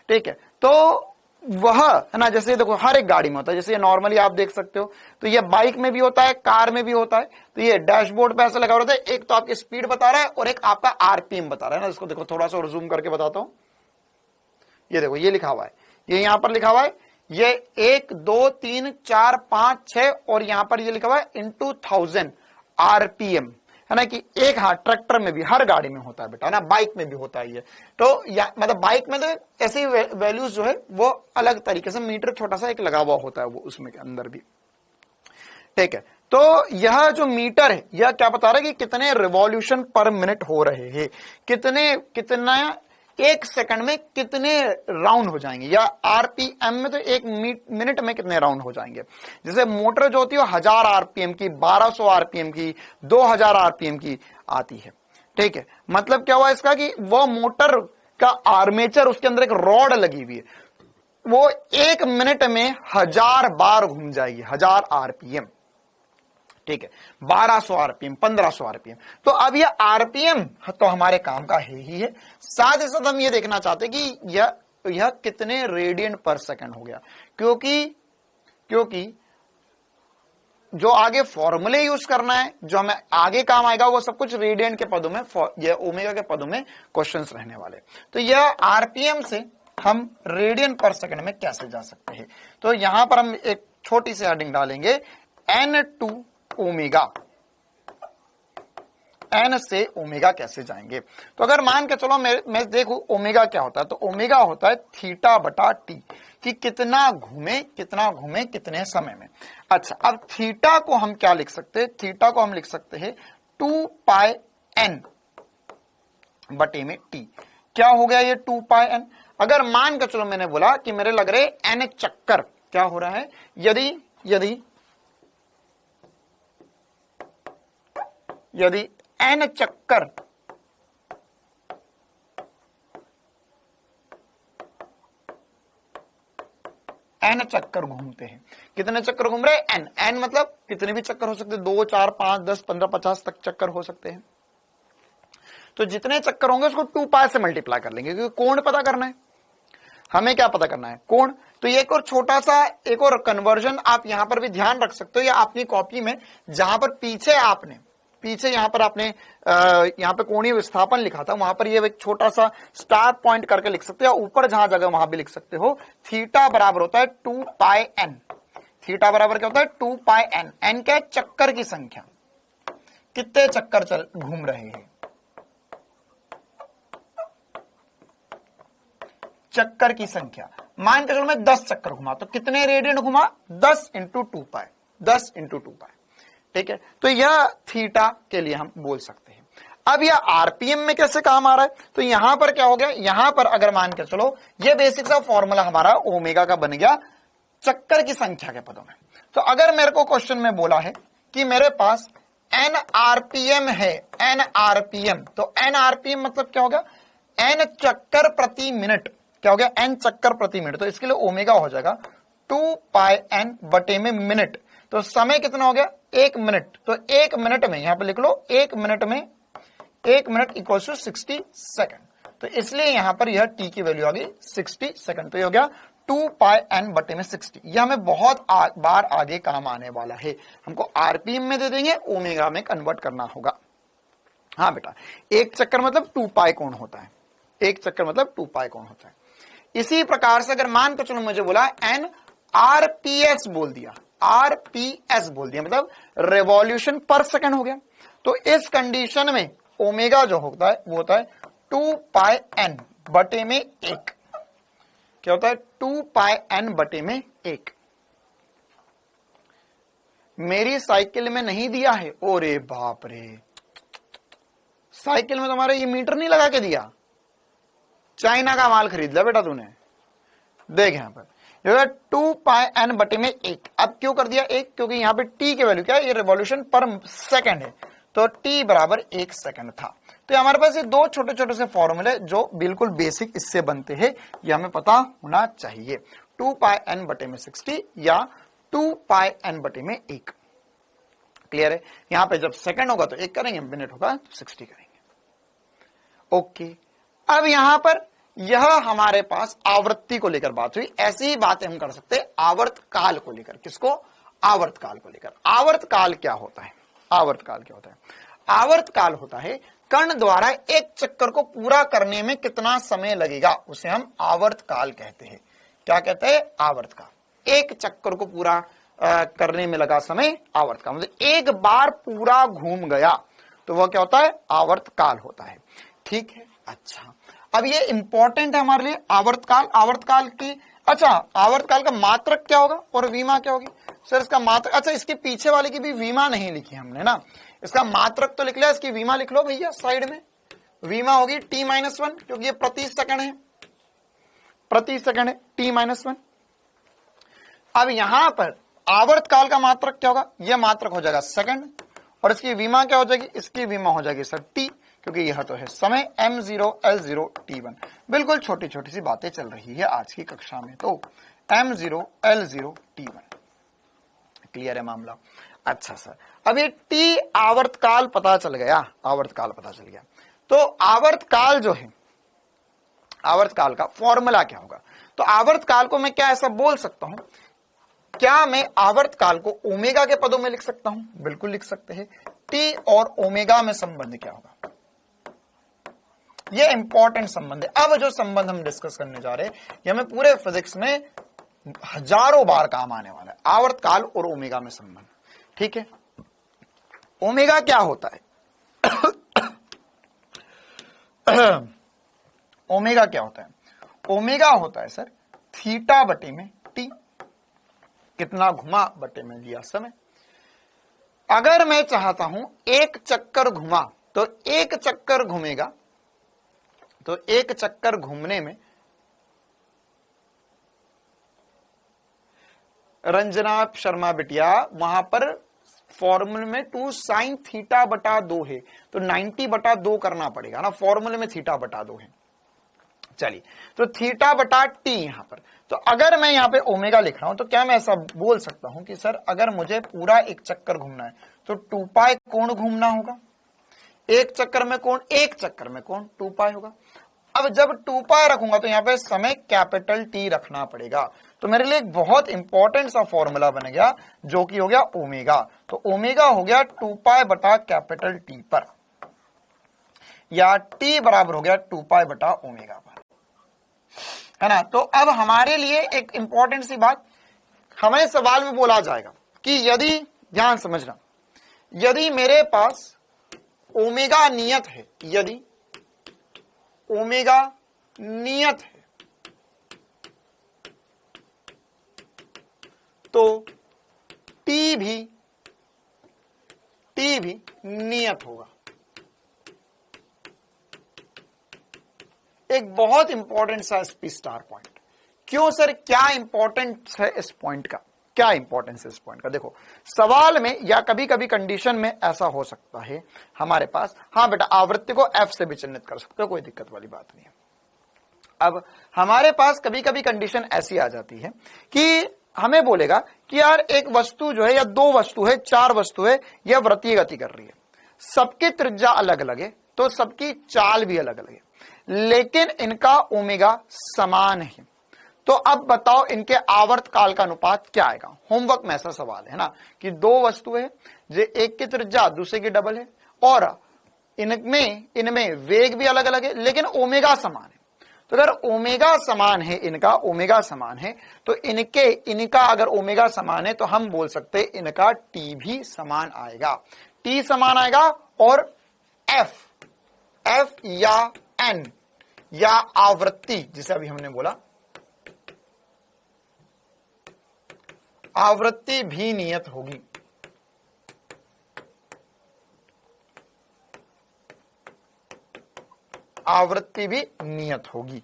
ठीक है, तो वह है ना, जैसे देखो हर एक गाड़ी में होता है, जैसे ये नॉर्मली आप देख सकते हो, तो ये बाइक में भी होता है, कार में भी होता है। तो ये डैशबोर्ड पे ऐसा लगा होता है, एक तो आपकी स्पीड बता रहा है और एक आपका आरपीएम बता रहा है ना। इसको देखो थोड़ा सा और जूम करके बताता हूं। ये देखो ये लिखा हुआ है, ये यहां पर लिखा हुआ है, ये 1, 2, 3, 4, 5, 6, और यहां पर ये लिखा हुआ है into 1000 आरपीएम, है ना। कि एक, हाँ, ट्रैक्टर में भी, हर गाड़ी में होता है बेटा, है ना, बाइक में भी होता है ये। तो मतलब बाइक में तो ऐसी वैल्यूज जो है वो अलग तरीके से, मीटर छोटा सा एक लगा हुआ होता है वो उसमें के अंदर भी। ठीक है, तो यह जो मीटर है यह क्या बता रहा है कि कितने रिवॉल्यूशन पर मिनट हो रहे हैं, कितना एक सेकंड में कितने राउंड हो जाएंगे, या आरपीएम में तो एक मिनट में कितने राउंड हो जाएंगे। जैसे मोटर जो होती है 1000 आरपीएम की, 1200 आरपीएम की, 2000 आरपीएम की आती है। ठीक है, मतलब क्या हुआ इसका कि वो मोटर का आर्मेचर, उसके अंदर एक रॉड लगी हुई है, वो 1 मिनट में 1000 बार घूम जाएगी, 1000 आरपीएम। ठीक है, 1200 आरपीएम, 1500 आरपीएम। तो अब ये आरपीएम तो हमारे काम का है ही है, साथ ही साथ हम ये देखना चाहते हैं कि यह कितने रेडियंट पर सेकंड हो गया, क्योंकि जो आगे फॉर्मूले यूज करना है, जो हमें आगे काम आएगा, वो सब कुछ रेडियंट के पदों में, या ओमेगा के पदों में क्वेश्चंस रहने वाले। तो यह आरपीएम से हम रेडियन पर सेकंड में कैसे जा सकते हैं। तो यहां पर हम एक छोटी सी हेडिंग डालेंगे, N2 ओमेगा, एन से ओमेगा कैसे जाएंगे। तो अगर मान के चलो मैं देखूं ओमेगा क्या होता है, तो ओमेगा होता है थीटा बटा टी, कि कितना घूमे कितने समय में। अच्छा, अब थीटा को हम क्या लिख सकते हैं? थीटा को हम लिख सकते हैं 2 पाई एन बटे में टी। क्या हो गया ये 2 पाई एन? अगर मान के चलो मैंने बोला कि मेरे लग रहे एन चक्कर, क्या हो रहा है, यदि एन चक्कर घूमते हैं, कितने चक्कर घूम रहे हैं? एन मतलब कितने भी चक्कर हो सकते हैं, 2, 4, 5, 10, 15, 50 तक चक्कर हो सकते हैं। तो जितने चक्कर होंगे उसको 2 पाई से मल्टीप्लाई कर लेंगे, क्योंकि कोण पता करना है हमें। क्या पता करना है? कोण। तो एक और छोटा सा कन्वर्जन आप यहां पर भी ध्यान रख सकते हो, या अपनी कॉपी में जहां पर पीछे आपने पीछे यहाँ पर आपने यहाँ पे कोणीय विस्थापन लिखा था, वहां पर ये एक छोटा सा स्टार पॉइंट करके लिख सकते हो, ऊपर जहां जगह वहां भी लिख सकते हो। थीटा बराबर होता है 2 पाई n। थीटा बराबर क्या होता है 2 पाई n। n क्या है, चक्कर की संख्या, कितने चक्कर चल घूम रहे हैं, चक्कर की संख्या। मान के चलो मैं 10 चक्कर घुमा तो कितने रेडियन घुमा, 10 इंटू 2 पाई, 10 इंटू 2 पाई। ठीक है, तो यह थीटा के लिए हम बोल सकते हैं। अब यह आरपीएम में कैसे काम आ रहा है, तो यहां पर क्या हो गया, यहां पर अगर मान के चलो ये बेसिक सा फॉर्मूला हमारा ओमेगा का बन गया चक्कर की संख्या के पदों में। तो अगर मेरे को क्वेश्चन में बोला है कि मेरे पास एन आरपीएम है, एन आरपीएम, तो एन आरपीएम मतलब क्या हो गया, एन चक्कर प्रति मिनट, क्या हो गया, एन चक्कर प्रति मिनट। तो इसके लिए ओमेगा हो जाएगा 2 पाई एन बटे में मिनट। तो समय कितना हो गया, 1 मिनट। तो 1 मिनट में यहां पे लिख लो, 1 मिनट में 1 मिनट इक्वल्स टू 60 सेकंड। तो इसलिए यहां पर यह टी की वैल्यू आ गई 60 सेकंड। तो ये हो गया 2 पाई एन बटे में 60। यह हमें बहुत बार आगे काम आने वाला है। हमको आरपीएम में दे देंगे, ओमेगा में कन्वर्ट करना होगा। हाँ बेटा, एक चक्कर मतलब 2 पाई कोण होता है, एक चक्कर मतलब 2 पाई कोण होता है। इसी प्रकार से अगर मान के चलो मुझे बोला एन आरपीएस बोल दिया, आरपीएस बोल दिया मतलब रेवोल्यूशन पर सेकंड हो गया। तो इस कंडीशन में ओमेगा जो होता है वो होता है 2 पाई एन बटे में 1। क्या होता है, 2 पाई एन बटे में 1। मेरी साइकिल में नहीं दिया है, ओरे बाप रे, साइकिल में तुम्हारे ये मीटर नहीं लगा के दिया, चाइना का माल खरीद लिया बेटा तूने। देख यहां पर 2 पाई एन बटे में 1। अब क्यों कर दिया 1, क्योंकि यहां पे टी की वैल्यू क्या है, ये रिवॉल्यूशन पर सेकंड है, तो टी बराबर 1 सेकंड था। तो हमारे पास ये दो छोटे छोटे से फॉर्मूले जो बिल्कुल बेसिक इससे बनते हैं, ये हमें पता होना चाहिए। 2 पाई एन बटे में 60 या 2 पाई एन बटे में 1। क्लियर है, यहां पे जब सेकंड होगा तो 1 करेंगे, मिनट होगा तो 60 करेंगे। ओके, अब यहां पर यह हमारे पास आवृत्ति को लेकर बात हुई। ऐसी ही बातें हम कर सकते हैं आवर्त काल को लेकर। किसको, आवर्त काल को लेकर। आवर्त काल क्या होता है, आवर्त काल क्या होता है, आवर्त काल होता है कण द्वारा एक चक्कर को पूरा करने में कितना समय लगेगा, उसे हम आवर्त काल कहते हैं। क्या कहते हैं, आवर्त काल। एक चक्कर को पूरा करने में लगा समय आवर्त काल, मतलब एक बार पूरा घूम गया तो वह क्या होता है, आवर्त काल होता है। ठीक है, अच्छा अब ये इंपॉर्टेंट है हमारे लिए आवर्त काल। आवर्त काल की, अच्छा आवर्त काल का मात्रक क्या होगा और विमा क्या होगी सर, इसका मात्रक, अच्छा इसके पीछे वाले की भी विमा नहीं लिखी हमने ना, इसका मात्रक तो लिख लिया, इसकी विमा लिख लो भैया साइड में। विमा होगी t-1, क्योंकि ये प्रति सेकंड है, प्रति सेकंड है t-1। अब यहां पर आवर्त काल का मात्रक क्या होगा, यह मात्रक हो जाएगा सेकंड, और इसकी विमा क्या हो जाएगी, इसकी विमा हो जाएगी सर t, क्योंकि यह तो है समय m0 L0 t1। बिल्कुल छोटी छोटी सी बातें चल रही है आज की कक्षा में, तो m0 L0 t1। क्लियर है मामला। अच्छा सर, अब ये t आवर्त काल पता चल गया, आवर्त काल पता चल गया, तो आवर्त काल जो है, आवर्त काल का फॉर्मूला क्या होगा। तो आवर्त काल को मैं क्या ऐसा बोल सकता हूं, क्या मैं आवर्त काल को ओमेगा के पदों में लिख सकता हूं, बिल्कुल लिख सकते हैं। t और ओमेगा में संबंध क्या होगा, ये इंपॉर्टेंट संबंध है। अब जो संबंध हम डिस्कस करने जा रहे हैं, ये हमें पूरे फिजिक्स में हजारों बार काम आने वाला है, आवर्त काल और ओमेगा में संबंध। ठीक है, ओमेगा क्या होता है ओमेगा क्या होता है, ओमेगा होता है सर थीटा बटे में टी, कितना घुमा बटे में लिया समय। अगर मैं चाहता हूं एक चक्कर घुमा, तो एक चक्कर घूमेगा, तो एक चक्कर घूमने में, रंजना शर्मा बिटिया वहां पर फॉर्मूले में 2 साइन थीटा बटा 2 है, तो 90 बटा 2 करना पड़ेगा ना, फॉर्मूले में थीटा बटा 2 है। चलिए, तो थीटा बटा टी यहां पर, तो अगर मैं यहां पे ओमेगा लिख रहा हूं, तो क्या मैं ऐसा बोल सकता हूं कि सर अगर मुझे पूरा एक चक्कर घूमना है तो 2 पाई कोण घूमना होगा, एक चक्कर में कोण, एक चक्कर में कोण 2 पाई होगा। अब जब 2 पाई रखूंगा तो यहां पे समय कैपिटल टी रखना पड़ेगा, तो मेरे लिए एक बहुत इंपॉर्टेंट सा फॉर्मूला बन गया जो कि हो गया ओमेगा। तो ओमेगा हो गया 2 पाई बटा कैपिटल टी पर, या टी बराबर हो गया 2 पाई बटा ओमेगा पर, है ना। तो अब हमारे लिए एक इंपॉर्टेंट सी बात हमें सवाल में बोला जाएगा कि यदि, ध्यान समझना, यदि मेरे पास ओमेगा नियत है, यदि ओमेगा नियत है तो टी भी नियत होगा। एक बहुत इंपॉर्टेंट सा स्टार पॉइंट। क्यों सर, क्या इंपॉर्टेंस है इस पॉइंट का, क्या इंपॉर्टेंस है इस पॉइंट का? देखो सवाल में या कभी कभी कंडीशन में ऐसा हो सकता है हमारे पास, हाँ बेटा आवृत्ति को एफ से भी चिन्हित कर सकते हो, कोई दिक्कत वाली बात नहीं है। अब हमारे पास कभी कभी कंडीशन ऐसी आ जाती है कि हमें बोलेगा कि यार एक वस्तु जो है, या दो वस्तु है, चार वस्तु है, यह वृत्तीय गति कर रही है, सबकी त्रिज्या अलग अलग है, तो सबकी चाल भी अलग अलग है, लेकिन इनका ओमेगा समान है। तो अब बताओ इनके आवर्त काल का अनुपात क्या आएगा? होमवर्क में ऐसा सवाल है ना कि दो वस्तुएं है, जो एक की त्रिज्या दूसरे की डबल है, और इनमें वेग भी अलग अलग है, लेकिन ओमेगा समान है। तो अगर ओमेगा समान है, इनका ओमेगा समान है, तो इनका अगर ओमेगा समान है तो हम बोल सकते हैं इनका टी भी समान आएगा, टी समान आएगा। और एफ या एन या आवृत्ति, जिसे अभी हमने बोला आवृत्ति भी नियत होगी। आवृत्ति भी नियत होगी,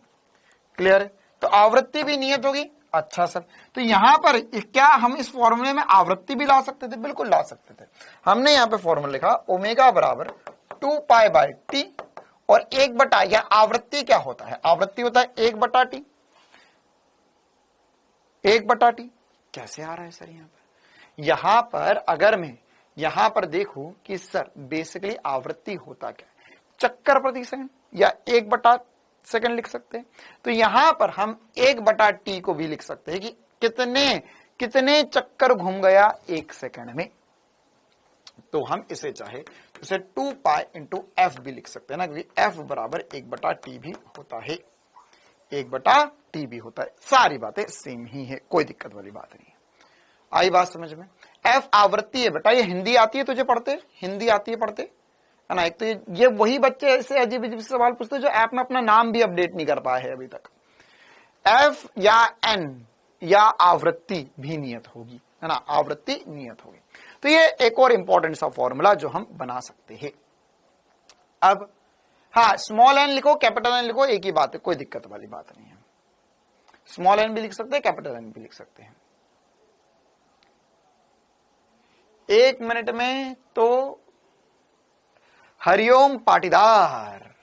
क्लियर है? तो आवृत्ति भी नियत होगी। अच्छा सर, तो यहां पर क्या हम इस फॉर्मूले में आवृत्ति भी ला सकते थे? बिल्कुल ला सकते थे। हमने यहां पे फॉर्मूला लिखा ओमेगा बराबर 2 पाई बाय टी, और 1 बटा, या आवृत्ति क्या होता है? आवृत्ति होता है 1 बटा टी, 1 बटा टी। कैसे आ रहा है सर यहां पर अगर मैं यहां पर देखूं कि सर बेसिकली आवृत्ति होता क्या है, चक्कर प्रति सेकंड, या 1 बटा सेकंड लिख सकते हैं। तो यहां पर हम 1 बटा टी को भी लिख सकते हैं कि कितने चक्कर घूम गया 1 सेकंड में। तो हम इसे चाहे इसे 2 पाई इंटू एफ भी लिख सकते हैं ना, क्योंकि एफ बराबर 1 बटा टी भी होता है, 1 बटा टी भी होता है। सारी बातें सेम ही है, कोई दिक्कत वाली बात नहीं है। आई बात समझ में? एफ आवृत्ति है बेटा, ये हिंदी आती है तुझे पढ़ते? हिंदी आती है पढ़ते, है ना? एक तो ये वही बच्चे ऐसे अजीब अजीब सवाल पूछते हैं जो ऐप में अपना नाम भी अपडेट नहीं कर पाए हैं अभी तक। एफ या एन या आवृत्ति भी नियत होगी, है ना? आवृत्ति नियत होगी। तो ये एक और इंपॉर्टेंट सा फॉर्मूला जो हम बना सकते हैं। अब हाँ, स्मॉल एन लिखो कैपिटल एन लिखो, एक ही बात है, कोई दिक्कत वाली बात नहीं है। स्मॉल एन भी लिख सकते हैं, कैपिटल एन भी लिख सकते हैं। 1 मिनट में तो हरिओम पाटीदार,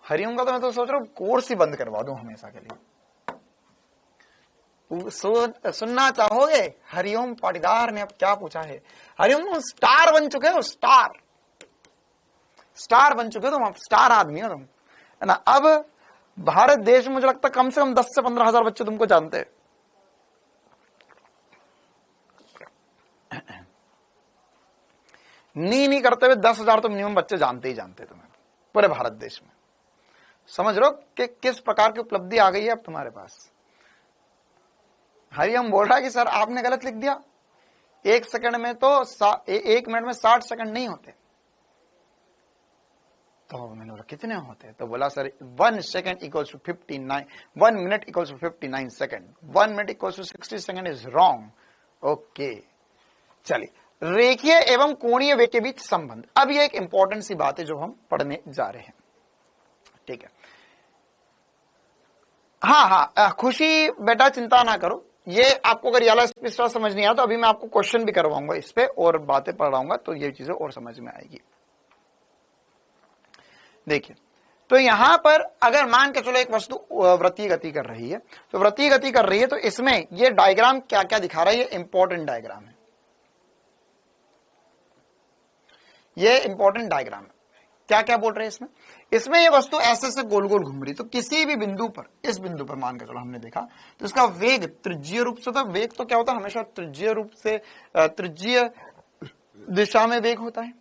हरिओम का तो मैं तो सोच रहा हूं कोर्स ही बंद करवा दूं हमेशा के लिए। सुनना चाहोगे? हरिओम पाटीदार ने अब क्या पूछा है? हरिओम स्टार बन चुके हो, स्टार बन चुके हो तुम, अब स्टार आदमी हो तुम, है ना? अब भारत देश में मुझे लगता है कम से कम 10 से 15 हजार बच्चे तुमको जानते हैं। नहीं करते हुए 10,000 तो मिनिमम बच्चे जानते ही जानते तुम्हें पूरे भारत देश में। समझ रहे हो कि किस प्रकार की उपलब्धि आ गई है अब तुम्हारे पास। हरिओम बोल रहा है कि सर आपने गलत लिख दिया, 1 सेकंड में तो 1 मिनट में 60 सेकंड नहीं होते। तो मैंने बोला कितने होते हैं? तो बोला sir 1 second equals to 59, 1 minute equals to 59 second, 1 minute equals to 60 second is wrong. Okay, चलिए, रेखीय एवं कोणीय वेग के बीच संबंध। अब ये एक इंपॉर्टेंट सी बात है जो हम पढ़ने जा रहे हैं, ठीक है? हाँ, खुशी बेटा चिंता ना करो, ये आपको अगर याला स्पष्ट समझ नहीं आया तो अभी मैं आपको क्वेश्चन भी करवाऊंगा इस पे और बातें पढ़ाऊंगा, तो ये चीजें और समझ में आएगी। देखिए, तो यहां पर अगर मान के चलो एक वस्तु वृत्तीय गति कर रही है, तो वृत्तीय गति कर रही है, तो इसमें ये डायग्राम क्या क्या दिखा रहा है? ये इंपॉर्टेंट डायग्राम है, ये इंपॉर्टेंट डायग्राम है। क्या क्या बोल रहे हैं इसमें? इसमें ये वस्तु ऐसे से गोल गोल घूम रही, तो किसी भी बिंदु पर, इस बिंदु पर मान के चलो हमने देखा, तो इसका वेग त्रिज्यीय रूप से होता है। वेग तो क्या होता है, हमेशा त्रिज्यीय रूप से, त्रिज्यीय दिशा में वेग होता है।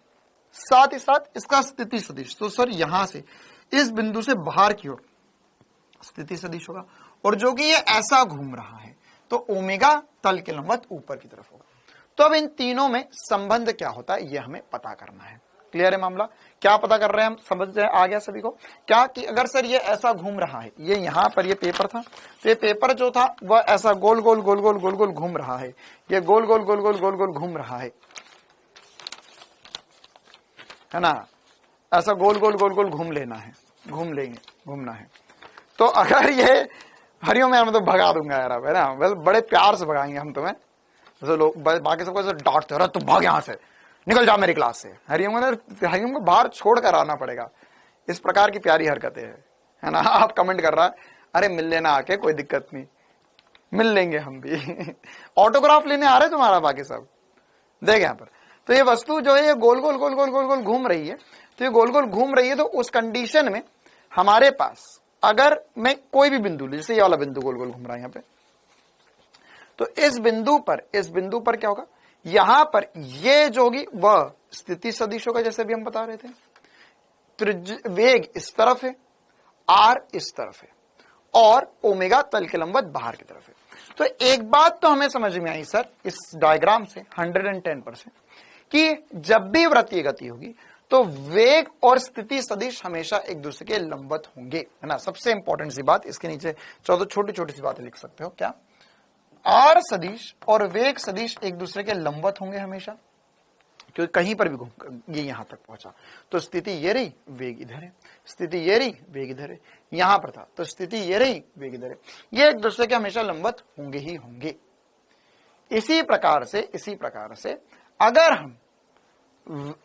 साथ ही साथ इसका स्थिति सदिश, तो सर यहां से इस बिंदु से बाहर की ओर स्थिति सदिश होगा, और जो कि ये ऐसा घूम रहा है, तो ओमेगा तल के लंबवत ऊपर की तरफ होगा। तो अब इन तीनों में संबंध क्या होता है, ये हमें पता करना है। क्लियर है मामला? क्या पता कर रहे हैं हम, समझ आ गया सभी को? क्या कि अगर सर ये ऐसा घूम रहा है, ये यहां पर ये पेपर था, तो ये पेपर जो था वह ऐसा गोल गोल गोल गोल गोल गोल घूम रहा है, ये गोल गोल गोल गोल गोल गोल घूम रहा है ना, ऐसा गोल गोल गोल गोल घूम लेना है, घूम लेंगे, घूमना है। तो अगर ये हरिओम यार मैं तो भगा दूंगा यार, अब है ना, बड़े प्यार से भगाएंगे हम तुम्हें, तो लोग बाकी सबको डांटते रहो, तुम भाग यहां से, निकल जाओ मेरी क्लास से। हरिओम को बाहर छोड़ कर आना पड़ेगा। इस प्रकार की प्यारी हरकतें है ना। आप कमेंट कर रहा है, अरे मिल लेना आके, कोई दिक्कत नहीं, मिल लेंगे हम भी। ऑटोग्राफ लेने आ रहे तुम्हारा बाकी सब, देख यहाँ पर। तो ये वस्तु जो है ये गोल गोल गोल गोल गोल गोल घूम रही है, तो ये गोल गोल घूम रही है, तो उस कंडीशन में हमारे पास अगर मैं कोई भी बिंदु लूं, जैसे ये वाला बिंदु गोल गोल घूम रहा है यहाँ पे, तो इस बिंदु पर क्या होगा, यहां पर ये जो होगी वह स्थिति सदिश होगा, जैसे भी हम बता रहे थे। वेग इस तरफ है, आर इस तरफ है, और ओमेगा तल के लंबवत बाहर की तरफ है। तो एक बात तो हमें समझ में आई सर इस डायग्राम से 110% कि जब भी वृत्तीय गति होगी तो वेग और स्थिति सदिश हमेशा एक दूसरे के लंबवत होंगे, है ना। सबसे इंपॉर्टेंट सी बात, इसके नीचे 14 छोटी छोटी सी बातें लिख सकते हो। क्या? आर सदिश और वेग सदिश एक दूसरे के लंबवत होंगे हमेशा, क्योंकि कहीं पर भी घूम ये यहां तक पहुंचा, तो स्थिति ये रही, वेग इधर है, स्थिति ये रही, वेग इधर है, यहां पर था तो स्थिति ये रही, वेग इधर है, ये एक दूसरे के हमेशा लंबवत होंगे ही होंगे। इसी प्रकार से अगर हम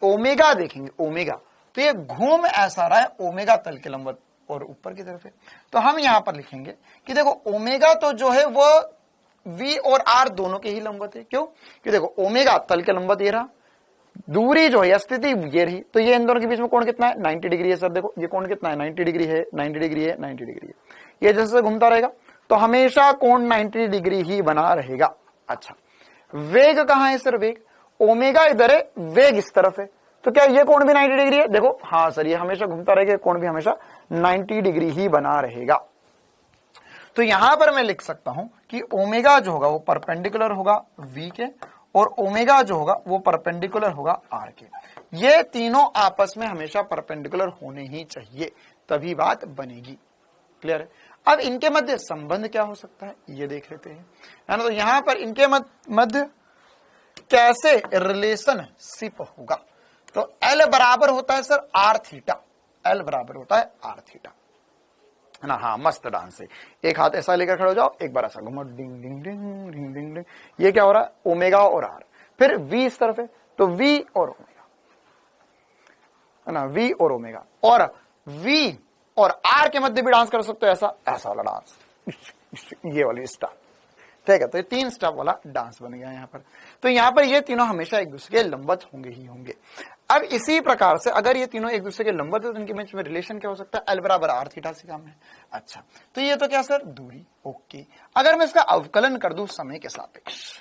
ओमेगा देखेंगे, ओमेगा, तो ये घूम ऐसा रहा है ओमेगा तल के लंबवत और ऊपर की तरफ है। तो हम यहां पर लिखेंगे कि देखो ओमेगा तो जो है वो V और R दोनों के ही लंबवत है। क्यों? कि देखो ओमेगा तल के लंबवत ये रहा, दूरी जो है स्थिति ये रही, तो ये इन दोनों के बीच में कोण कितना है, 90 डिग्री है सर। देखो ये कोण कितना है, 90 डिग्री है, 90 डिग्री है, 90 डिग्री है। ये जैसे घूमता रहेगा तो हमेशा कोण 90 डिग्री ही बना रहेगा। अच्छा, वेग कहां है सर? वेग ओमेगा इधर है, वेग इस तरफ है, तो क्या ये कोण भी 90 डिग्री है? देखो हाँ सर, ये हमेशा घूमता रहेगा, कोण भी हमेशा 90 डिग्री ही बना रहेगा। तो यहां पर मैं लिख सकता हूं कि ओमेगा जो होगा वो परपेंडिकुलर होगा V के, और ओमेगा जो होगा वो परपेंडिकुलर होगा R के। ये तीनों आपस में हमेशा परपेंडिकुलर होने ही चाहिए, तभी बात बनेगी। क्लियर है? अब इनके मध्य संबंध क्या हो सकता है ये देख लेते हैं, है ना। तो यहां पर इनके मध्य कैसे रिलेशनशिप होगा, तो L बराबर होता है सर R थीटा, L बराबर होता है R थीटा, है ना। हाँ, मस्त डांस है। एक हाथ ऐसा लेकर खड़े हो जाओ, एक बार ऐसा घुमाओ, डिंग डिंग डिंग डिंग डिंग डिंग। ये क्या हो रहा है? ओमेगा और आर। फिर V इस तरफ है, तो V और ओमेगा, है ना, V और ओमेगा, और V और R के मध्य भी डांस कर सकते हो, ऐसा ऐसा वाला डांस, ये वाली स्टार। ठीक है, तो ये 3 स्टेप वाला डांस बन गया यहाँ पर। तो यहाँ पर ये तीनों हमेशा एक दूसरे के लंबवत होंगे ही होंगे। अब इसी प्रकार से अगर ये तीनों एक दूसरे के लंबवत है तो इनके बीच में रिलेशन क्या हो सकता है? L बराबर R थीटा से काम है। अच्छा, तो ये तो क्या सर? दूरी। ओके, अगर मैं इसका अवकलन कर दूं समय के सापेक्ष,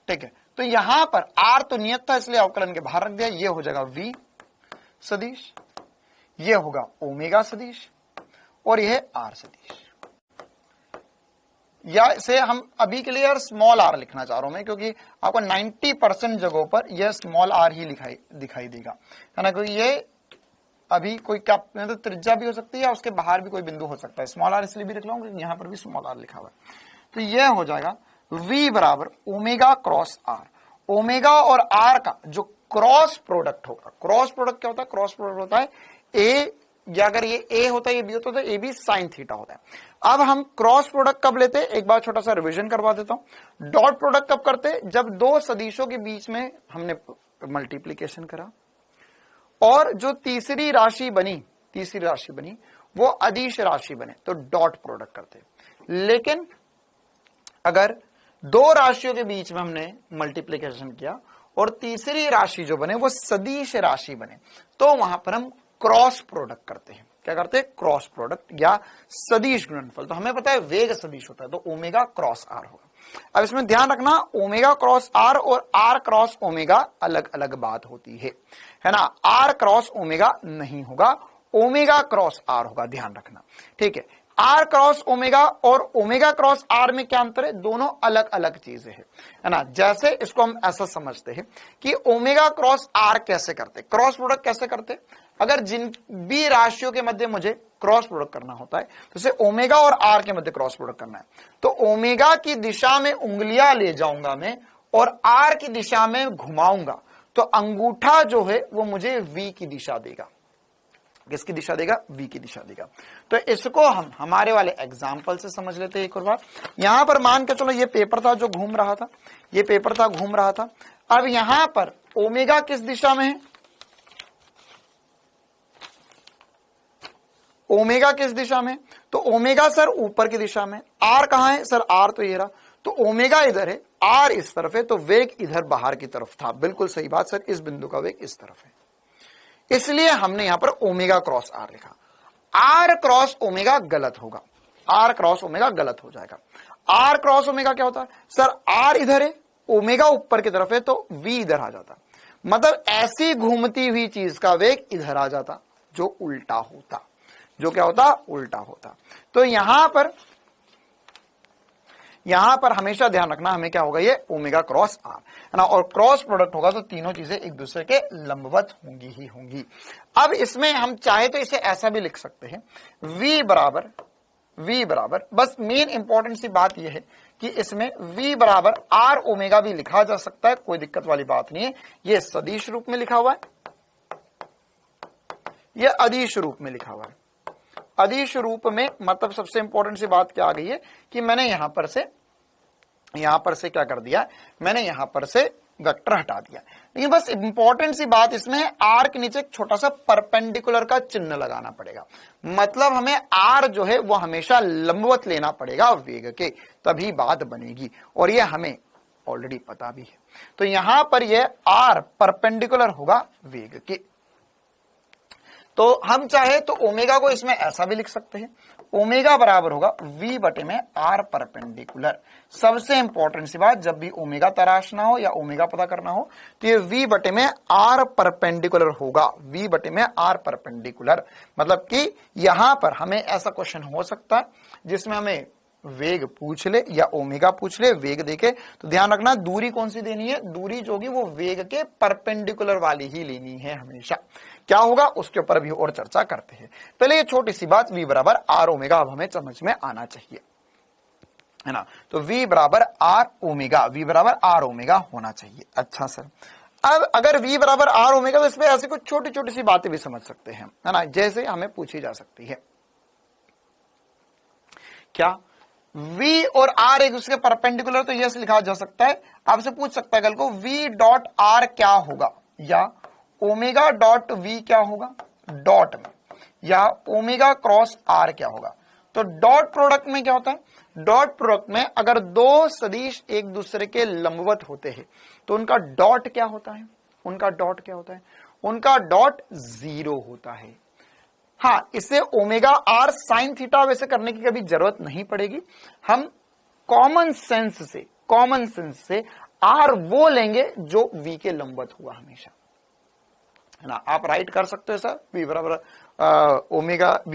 ठीक है, तो यहां पर R तो नियत था इसलिए अवकलन के बाहर रख दिया, ये हो जाएगा V सदिश, ये होगा ओमेगा सदिश, और यह R सदिश। या इसे हम अभी के लिए यार स्मॉल r लिखना चाह रहा हूं मैं, क्योंकि आपको 90% जगहों पर यह स्मॉल r ही दिखाई देगा, है ना। क्योंकि ये अभी कोई क्या तो त्रिज्या भी हो सकती है या उसके बाहर भी कोई बिंदु हो सकता है। स्मॉल r इसलिए भी लिख रहा हूं क्योंकि यहां पर भी स्मॉल r लिखा हुआ है। तो यह हो जाएगा V बराबर ओमेगा क्रॉस r। ओमेगा और r का जो क्रॉस प्रोडक्ट होगा, क्रॉस प्रोडक्ट क्या होता है? क्रॉस प्रोडक्ट होता है a, या अगर ये a होता है ये b होता है तो a भी साइन थीटा होता है। अब हम क्रॉस प्रोडक्ट कब लेते हैं? एक बार छोटा सा रिवीजन करवा देता हूं। डॉट प्रोडक्ट कब करते हैं? जब दो सदिशों के बीच में हमने मल्टीप्लीकेशन करा और जो तीसरी राशि बनी वो अदिश राशि बने तो डॉट प्रोडक्ट करते हैं। लेकिन अगर दो राशियों के बीच में हमने मल्टीप्लीकेशन किया और तीसरी राशि जो बने वो सदिश राशि बने, तो वहां पर हम क्रॉस प्रोडक्ट करते हैं। क्या करते हैं? क्रॉस प्रोडक्ट या सदिश गुणनफल। तो हमें पता है वेग सदिश होता है, तो ओमेगा क्रॉस आर होगा। अब इसमें ध्यान रखना, ओमेगा क्रॉस आर और आर क्रॉस ओमेगा अलग अलग बात होती है ना। आर क्रॉस ओमेगा नहीं होगा, ओमेगा क्रॉस आर होगा, ध्यान रखना, ठीक है। आर क्रॉस ओमेगा और ओमेगा क्रॉस आर में क्या अंतर है? दोनों अलग अलग चीजें है ना। जैसे इसको हम ऐसा समझते हैं कि ओमेगा क्रॉस आर कैसे करते, क्रॉस प्रोडक्ट कैसे करते? अगर जिन भी राशियों के मध्य मुझे क्रॉस प्रोडक्ट करना होता है, तो जैसे ओमेगा और आर के मध्य क्रॉस प्रोडक्ट करना है, तो ओमेगा की दिशा में उंगलियां ले जाऊंगा मैं और आर की दिशा में घुमाऊंगा, तो अंगूठा जो है वो मुझे वी की दिशा देगा। किसकी दिशा देगा? वी की दिशा देगा। तो इसको हम हमारे वाले एग्जाम्पल से समझ लेते हैं एक और बार। यहां पर मान के चलो ये पेपर था जो घूम रहा था, ये पेपर था घूम रहा था। अब यहां पर ओमेगा किस दिशा में है? ओमेगा किस दिशा में? तो ओमेगा सर ऊपर की दिशा में। आर कहां है सर? आर तो ये रहा। तो ओमेगा इधर है, आर इस तरफ है, तो वेग इधर बाहर की तरफ था। बिल्कुल सही बात सर, इस बिंदु का वेग इस तरफ है, इसलिए हमने यहां पर ओमेगा क्रॉस आर लिखा। आर क्रॉस ओमेगा गलत होगा, आर क्रॉस ओमेगा गलत हो जाएगा। आर क्रॉस ओमेगा क्या होता है सर? आर इधर है, ओमेगा ऊपर की तरफ है, तो वी इधर आ जाता, मतलब ऐसी घूमती हुई चीज का वेग इधर आ जाता, जो उल्टा होता, जो क्या होता? उल्टा होता। तो यहां पर हमेशा ध्यान रखना, हमें क्या होगा? ये ओमेगा क्रॉस आर है ना, और क्रॉस प्रोडक्ट होगा तो तीनों चीजें एक दूसरे के लंबवत होंगी ही होंगी। अब इसमें हम चाहे तो इसे ऐसा भी लिख सकते हैं, V बराबर, बस मेन इंपॉर्टेंट सी बात यह है कि इसमें V बराबर आर ओमेगा भी लिखा जा सकता है, कोई दिक्कत वाली बात नहीं है। ये सदिश रूप में लिखा हुआ है, यह अदिश रूप में लिखा हुआ है। अदिश रूप में मतलब सबसे इंपॉर्टेंट सी बात क्या आ गई है कि मैंने यहां पर से क्या कर दिया? मैंने यहां पर से वेक्टर हटा दिया। लेकिन बस इंपॉर्टेंट सी बात इसमें है, आर के नीचे एक छोटा सा परपेंडिकुलर का चिन्ह लगाना पड़ेगा। मतलब हमें आर जो है वो हमेशा लंबवत लेना पड़ेगा वेग के, तभी बात बनेगी, और ये हमें ऑलरेडी पता भी है। तो यहां पर यह आर परपेंडिकुलर होगा वेग के। तो हम चाहे तो ओमेगा को इसमें ऐसा भी लिख सकते हैं, ओमेगा बराबर होगा V बटे में आर परपेंडिकुलर। सबसे इंपॉर्टेंट सी बात, जब भी ओमेगा तराशना हो या ओमेगा पता करना हो तो ये V बटे में आर परपेंडिकुलर होगा, V बटे में आर परपेंडिकुलर। मतलब कि यहां पर हमें ऐसा क्वेश्चन हो सकता है जिसमें हमें वेग पूछ ले या ओमेगा पूछ ले, वेग देके, तो ध्यान रखना दूरी कौन सी देनी है? दूरी जो होगी वो वेग के परपेंडिकुलर वाली ही लेनी है हमेशा। क्या होगा उसके ऊपर भी और चर्चा करते हैं। पहले ये छोटी सी बात V बराबर आर ओमेगा अब हमें समझ में आना चाहिए, है ना। तो V बराबर आर ओमेगा, V बराबर आर ओमेगा होना चाहिए। अच्छा सर, अब अगर V बराबर आर ओमेगा तो इसमें ऐसी कुछ छोटी छोटी सी बातें भी समझ सकते हैं, है ना, जैसे हमें पूछी जा सकती है। क्या V और R एक दूसरे के परपेंडिकुलर? तो यस लिखा जा सकता है। आपसे पूछ सकता है कल को V डॉट R क्या होगा, या ओमेगा डॉट V क्या होगा डॉट में, या ओमेगा क्रॉस R क्या होगा। तो डॉट प्रोडक्ट में क्या होता है? डॉट प्रोडक्ट में अगर दो सदिश एक दूसरे के लंबवत होते हैं तो उनका डॉट क्या होता है? उनका डॉट क्या होता है? उनका डॉट 0 होता है। हाँ, इसे ओमेगा आर साइन थीटा वैसे करने की कभी जरूरत नहीं पड़ेगी। हम कॉमन सेंस से आर वो लेंगे जो वी के लंबवत हुआ हमेशा, है ना। आप राइट कर सकते हो सर वी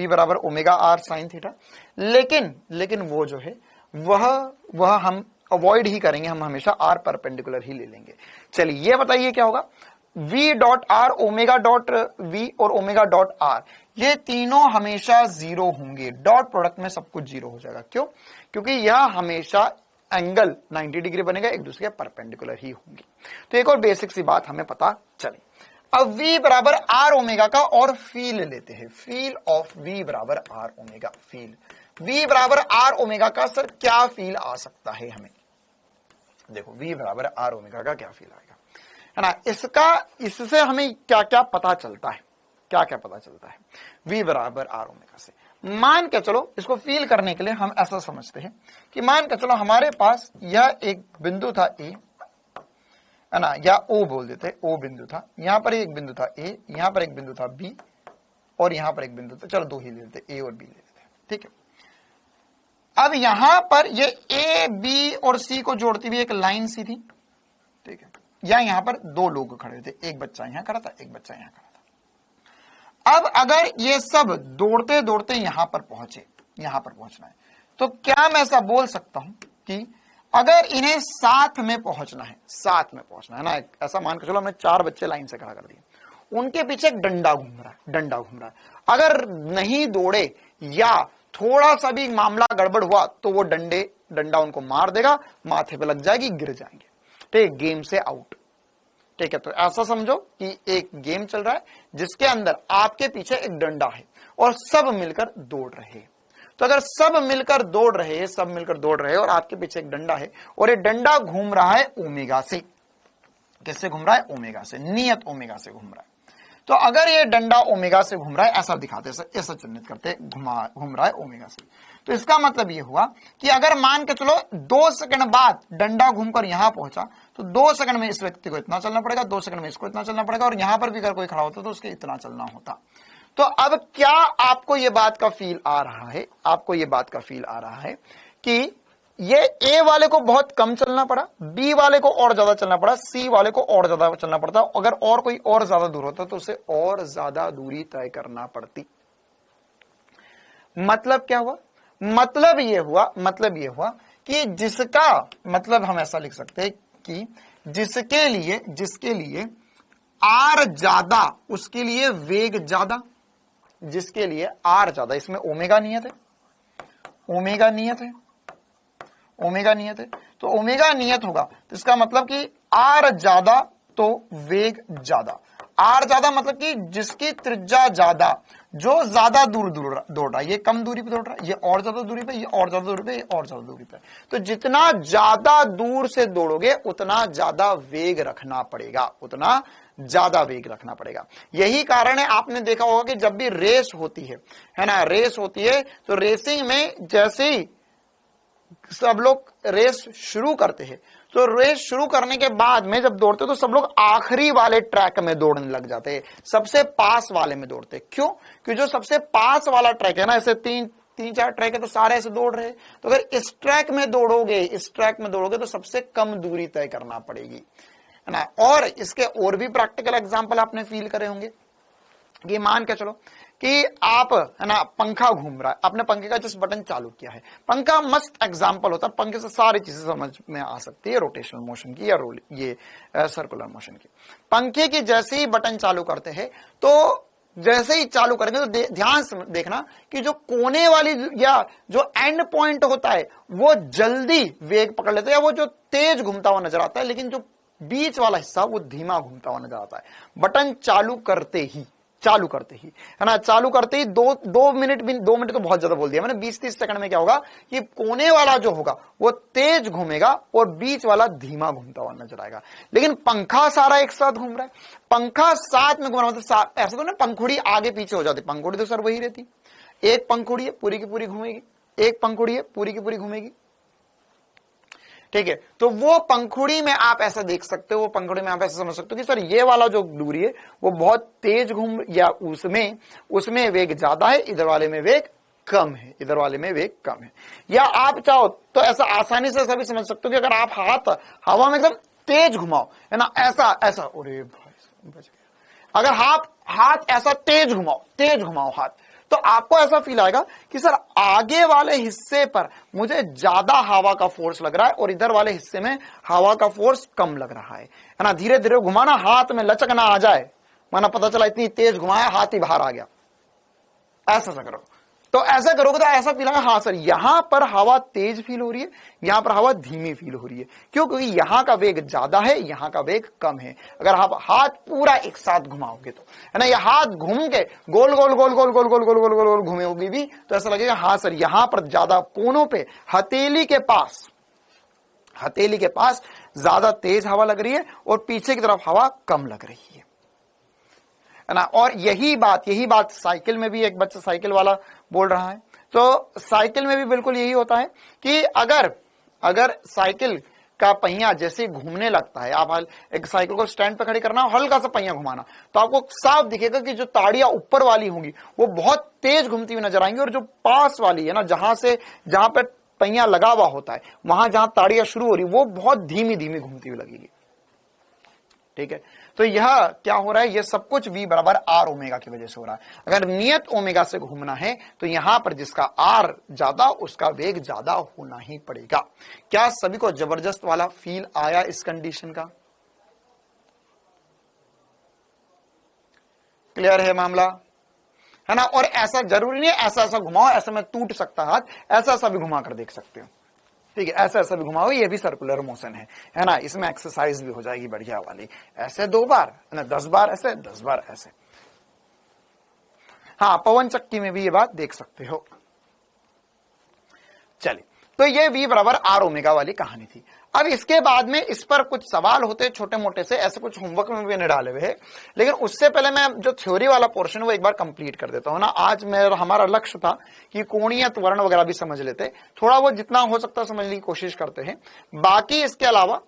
बराबर ओमेगा आर साइन थीटा, लेकिन वो जो है वह हम अवॉइड ही करेंगे, हम हमेशा आर परपेंडिकुलर ही ले लेंगे। चलिए ये बताइए क्या होगा? V dot are, omega dot V और ओमेगा डॉट आर, ये तीनों हमेशा 0 होंगे। डॉट प्रोडक्ट में सब कुछ 0 हो जाएगा। क्यों? क्योंकि यह हमेशा एंगल 90 डिग्री बनेगा, एक दूसरे के परपेंडिकुलर ही होंगे। तो एक और बेसिक सी बात हमें पता चली। अब V बराबर आर ओमेगा का और फील लेते हैं, फील ऑफ V बराबर आर ओमेगा। फील V बराबर आर ओमेगा का सर क्या फील आ सकता है हमें? देखो V बराबर आर ओमेगा का क्या फील आएगा, है ना। इससे हमें क्या क्या पता चलता है, क्या क्या पता चलता है V बराबर आर ओमेगा से। मान के चलो, इसको फील करने के लिए हम ऐसा समझते हैं कि मान के चलो हमारे पास यह एक बिंदु था A, है ना, या ओ बोल देते, ओ बिंदु था, यहां पर एक बिंदु था ए, यहां पर एक बिंदु था बी, और यहां पर एक बिंदु था, चलो दो ही ले लेते, ए और बी ले लेते, ठीक है। अब यहां पर ये ए बी और सी को जोड़ती हुई एक लाइन सी थी, ठीक है, या यहां पर दो लोग खड़े थे, एक बच्चा यहां खड़ा था, एक बच्चा यहां खड़ा था। अब अगर ये सब दौड़ते दौड़ते यहां पर पहुंचे, यहां पर पहुंचना है, तो क्या मैं ऐसा बोल सकता हूं कि अगर इन्हें साथ में पहुंचना है, साथ में पहुंचना है ना, ऐसा मान के चलो हमने 4 बच्चे लाइन से खड़ा कर दिए, उनके पीछे एक डंडा घूम रहा है, डंडा घूम रहा है, अगर नहीं दौड़े या थोड़ा सा भी मामला गड़बड़ हुआ तो वो डंडा उनको मार देगा, माथे पे लग जाएगी, गिर जाएंगे, ठीक, गेम से आउट, ठीक है। तो ऐसा समझो कि एक गेम चल रहा है जिसके अंदर आपके पीछे एक डंडा है और सब मिलकर दौड़ रहे हैं। तो अगर सब मिलकर दौड़ रहे और आपके पीछे एक डंडा है और ये डंडा घूम रहा है ओमेगा से, किससे घूम रहा है, ओमेगा से, नियत ओमेगा से घूम रहा है। तो अगर ये डंडा ओमेगा से घूम रहा है, ऐसा दिखाते, ऐसा चिन्हित करते, घूम रहा है ओमेगा से, तो इसका मतलब ये हुआ कि अगर मान के चलो 2 सेकंड बाद डंडा घूमकर यहां पहुंचा, तो 2 सेकंड में इस व्यक्ति को इतना चलना पड़ेगा, 2 सेकंड में इसको इतना चलना पड़ेगा, और यहां पर भी अगर कोई खड़ा होता तो उसके इतना चलना होता। तो अब क्या आपको ये बात का फील आ रहा है, आपको ये बात का फील आ रहा है कि ये ए वाले को बहुत कम चलना पड़ा, बी वाले को और ज्यादा चलना पड़ा, सी वाले को और ज्यादा चलना पड़ता, अगर और कोई और ज्यादा दूर होता तो उसे और ज्यादा दूरी तय करना पड़ती। मतलब क्या हुआ, मतलब ये हुआ कि जिसका मतलब हम ऐसा लिख सकते हैं कि जिसके लिए आर ज्यादा, उसके लिए वेग ज्यादा, जिसके लिए आर ज्यादा, इसमें ओमेगा नियत है, ओमेगा नियत है, तो ओमेगा नियत होगा, तो इसका मतलब कि आर ज्यादा तो वेग ज्यादा, आर ज्यादा मतलब कि जिसकी त्रिज्या ज्यादा, जो ज्यादा दूर दौड़ रहा है, ये कम दूरी पे दौड़ रहा है, ये और ज्यादा दूरी पे, ये और ज्यादा दूरी पे, ये और ज्यादा दूरी पे, तो जितना ज्यादा दूर से दौड़ोगे उतना ज्यादा वेग रखना पड़ेगा, यही कारण है आपने देखा होगा कि जब भी रेस होती है ना, रेस होती है तो रेसिंग में जैसे ही सब लोग रेस शुरू करते हैं, तो रेस शुरू करने के बाद में जब दौड़ते तो सब लोग आखिरी वाले ट्रैक में दौड़ने लग जाते हैं, सबसे पास वाले में दौड़ते हैं। क्यों? क्योंकि जो सबसे पास वाला ट्रैक है ना, ऐसे 3-4 ट्रैक है तो सारे ऐसे दौड़ रहे हैं, तो अगर इस ट्रैक में दौड़ोगे तो सबसे कम दूरी तय करना पड़ेगी, है ना। और इसके और भी प्रैक्टिकल एग्जांपल आपने फील करे होंगे कि मान के चलो कि आप, है ना, पंखा घूम रहा है, आपने पंखे का जस्ट बटन चालू किया है, पंखा मस्त एग्जांपल होता है, पंखे से सारी चीजें समझ में आ सकती है, रोटेशनल मोशन की या ये सर्कुलर मोशन की। पंखे की जैसे ही बटन चालू करते हैं, तो जैसे ही चालू करेंगे तो ध्यान से देखना कि जो कोने वाली या जो एंड पॉइंट होता है वो जल्दी वेग पकड़ लेता है, या वो जो तेज घूमता हुआ नजर आता है, लेकिन जो बीच वाला हिस्सा वो धीमा घूमता हुआ नजर आता है। बटन चालू करते ही, है ना, चालू करते ही 2 मिनट तो बहुत ज्यादा बोल दिया मैंने, 20-30 सेकंड में क्या होगा कि कोने वाला जो होगा वो तेज घूमेगा और बीच वाला धीमा घूमता हुआ नजर आएगा। लेकिन पंखा सारा एक साथ घूम रहा है, पंखा साथ में घूम रहा है, मतलब ऐसा तो ना पंखुड़ी आगे पीछे हो जाती, पंखुड़ी तो सर वही रहती, एक पंखुड़ी है पूरी की पूरी घूमेगी, एक पंखुड़ी है पूरी की पूरी घूमेगी, ठीक है। तो वो पंखुड़ी में आप ऐसा देख सकते हो, वो पंखुड़ी में आप ऐसा समझ सकते हो कि सर ये वाला जो दूरी है वो बहुत तेज घूम, या उसमें वेग ज्यादा है, इधर वाले में वेग कम है, या आप चाहो तो ऐसा आसानी से ऐसा भी समझ सकते हो कि अगर आप हाथ हवा में एकदम तेज घुमाओ, है ना, ऐसा, अरे भाई बच गया, अगर हाथ ऐसा तेज घुमाओ हाथ, तो आपको ऐसा फील आएगा कि सर आगे वाले हिस्से पर मुझे ज्यादा हवा का फोर्स लग रहा है और इधर वाले हिस्से में हवा का फोर्स कम लग रहा है ना। धीरे धीरे घुमाना, हाथ में लचक ना आ जाए, माना पता चला इतनी तेज घुमाया हाथ ही बाहर आ गया, ऐसा करो। तो ऐसा करोगे तो ऐसा फील आएगा, हाँ सर यहां पर हवा तेज फील हो रही है, यहां पर हवा धीमी फील हो रही है। क्यों? क्योंकि यहां का वेग ज्यादा है, यहां का वेग कम है। अगर आप हाथ पूरा एक साथ घुमाओगे तो, है ना, ये हाथ घूम के गोल गोल गोल गोल गोल गोल गोल गोल गोल गोल घूमेगी भी तो ऐसा लगेगा हाँ सर यहां पर ज्यादा कोनों पे हथेली के पास ज्यादा तेज हवा लग रही है और पीछे की तरफ हवा कम लग रही है ना। और यही बात साइकिल में भी, एक बच्चा साइकिल वाला बोल रहा है, तो साइकिल में भी बिल्कुल यही होता है कि अगर साइकिल का पहिया जैसे घूमने लगता है, आप एक साइकिल को स्टैंड पे खड़ी करना, हल्का सा पहिया घुमाना, तो आपको साफ दिखेगा कि जो ताड़ियां ऊपर वाली होंगी वो बहुत तेज घूमती हुई नजर आएंगी, और जो पास वाली है ना, जहां पे पहिया लगा हुआ होता है, वहां जहां ताड़ियां शुरू हो रही, वो बहुत धीमी धीमी घूमती हुई लगेगी। ठीक है, तो यह क्या हो रहा है, यह सब कुछ v बराबर आर ओमेगा की वजह से हो रहा है। अगर नियत ओमेगा से घूमना है तो यहां पर जिसका आर ज्यादा उसका वेग ज्यादा होना ही पड़ेगा। क्या सभी को जबरदस्त वाला फील आया इस कंडीशन का? क्लियर है मामला, है ना? और ऐसा जरूरी नहीं है ऐसा ऐसा घुमाओ, ऐसा में टूट सकता हाथ, ऐसा ऐसा भी घुमा कर देख सकते हो। ठीक है, ऐसा ऐसा भी घुमाओ, ये भी सर्कुलर मोशन है ना? इसमें एक्सरसाइज भी हो जाएगी बढ़िया वाली। ऐसे 2 बार ना, 10 बार ऐसे, 10 बार ऐसे। हाँ, पवन चक्की में भी ये बात देख सकते हो। चलिए, तो ये v बराबर आर ओमेगा वाली कहानी थी। अब इसके बाद में इस पर कुछ सवाल होते छोटे मोटे से, ऐसे कुछ होमवर्क में भी डाले हुए हैं, लेकिन उससे पहले मैं जो थ्योरी वाला पोर्शन वो एक बार कंप्लीट कर देता हूं ना। आज मेरा हमारा लक्ष्य था कि कोणीय त्वरण वगैरह भी समझ लेते, थोड़ा वो जितना हो सकता समझने की कोशिश करते हैं। बाकी इसके अलावा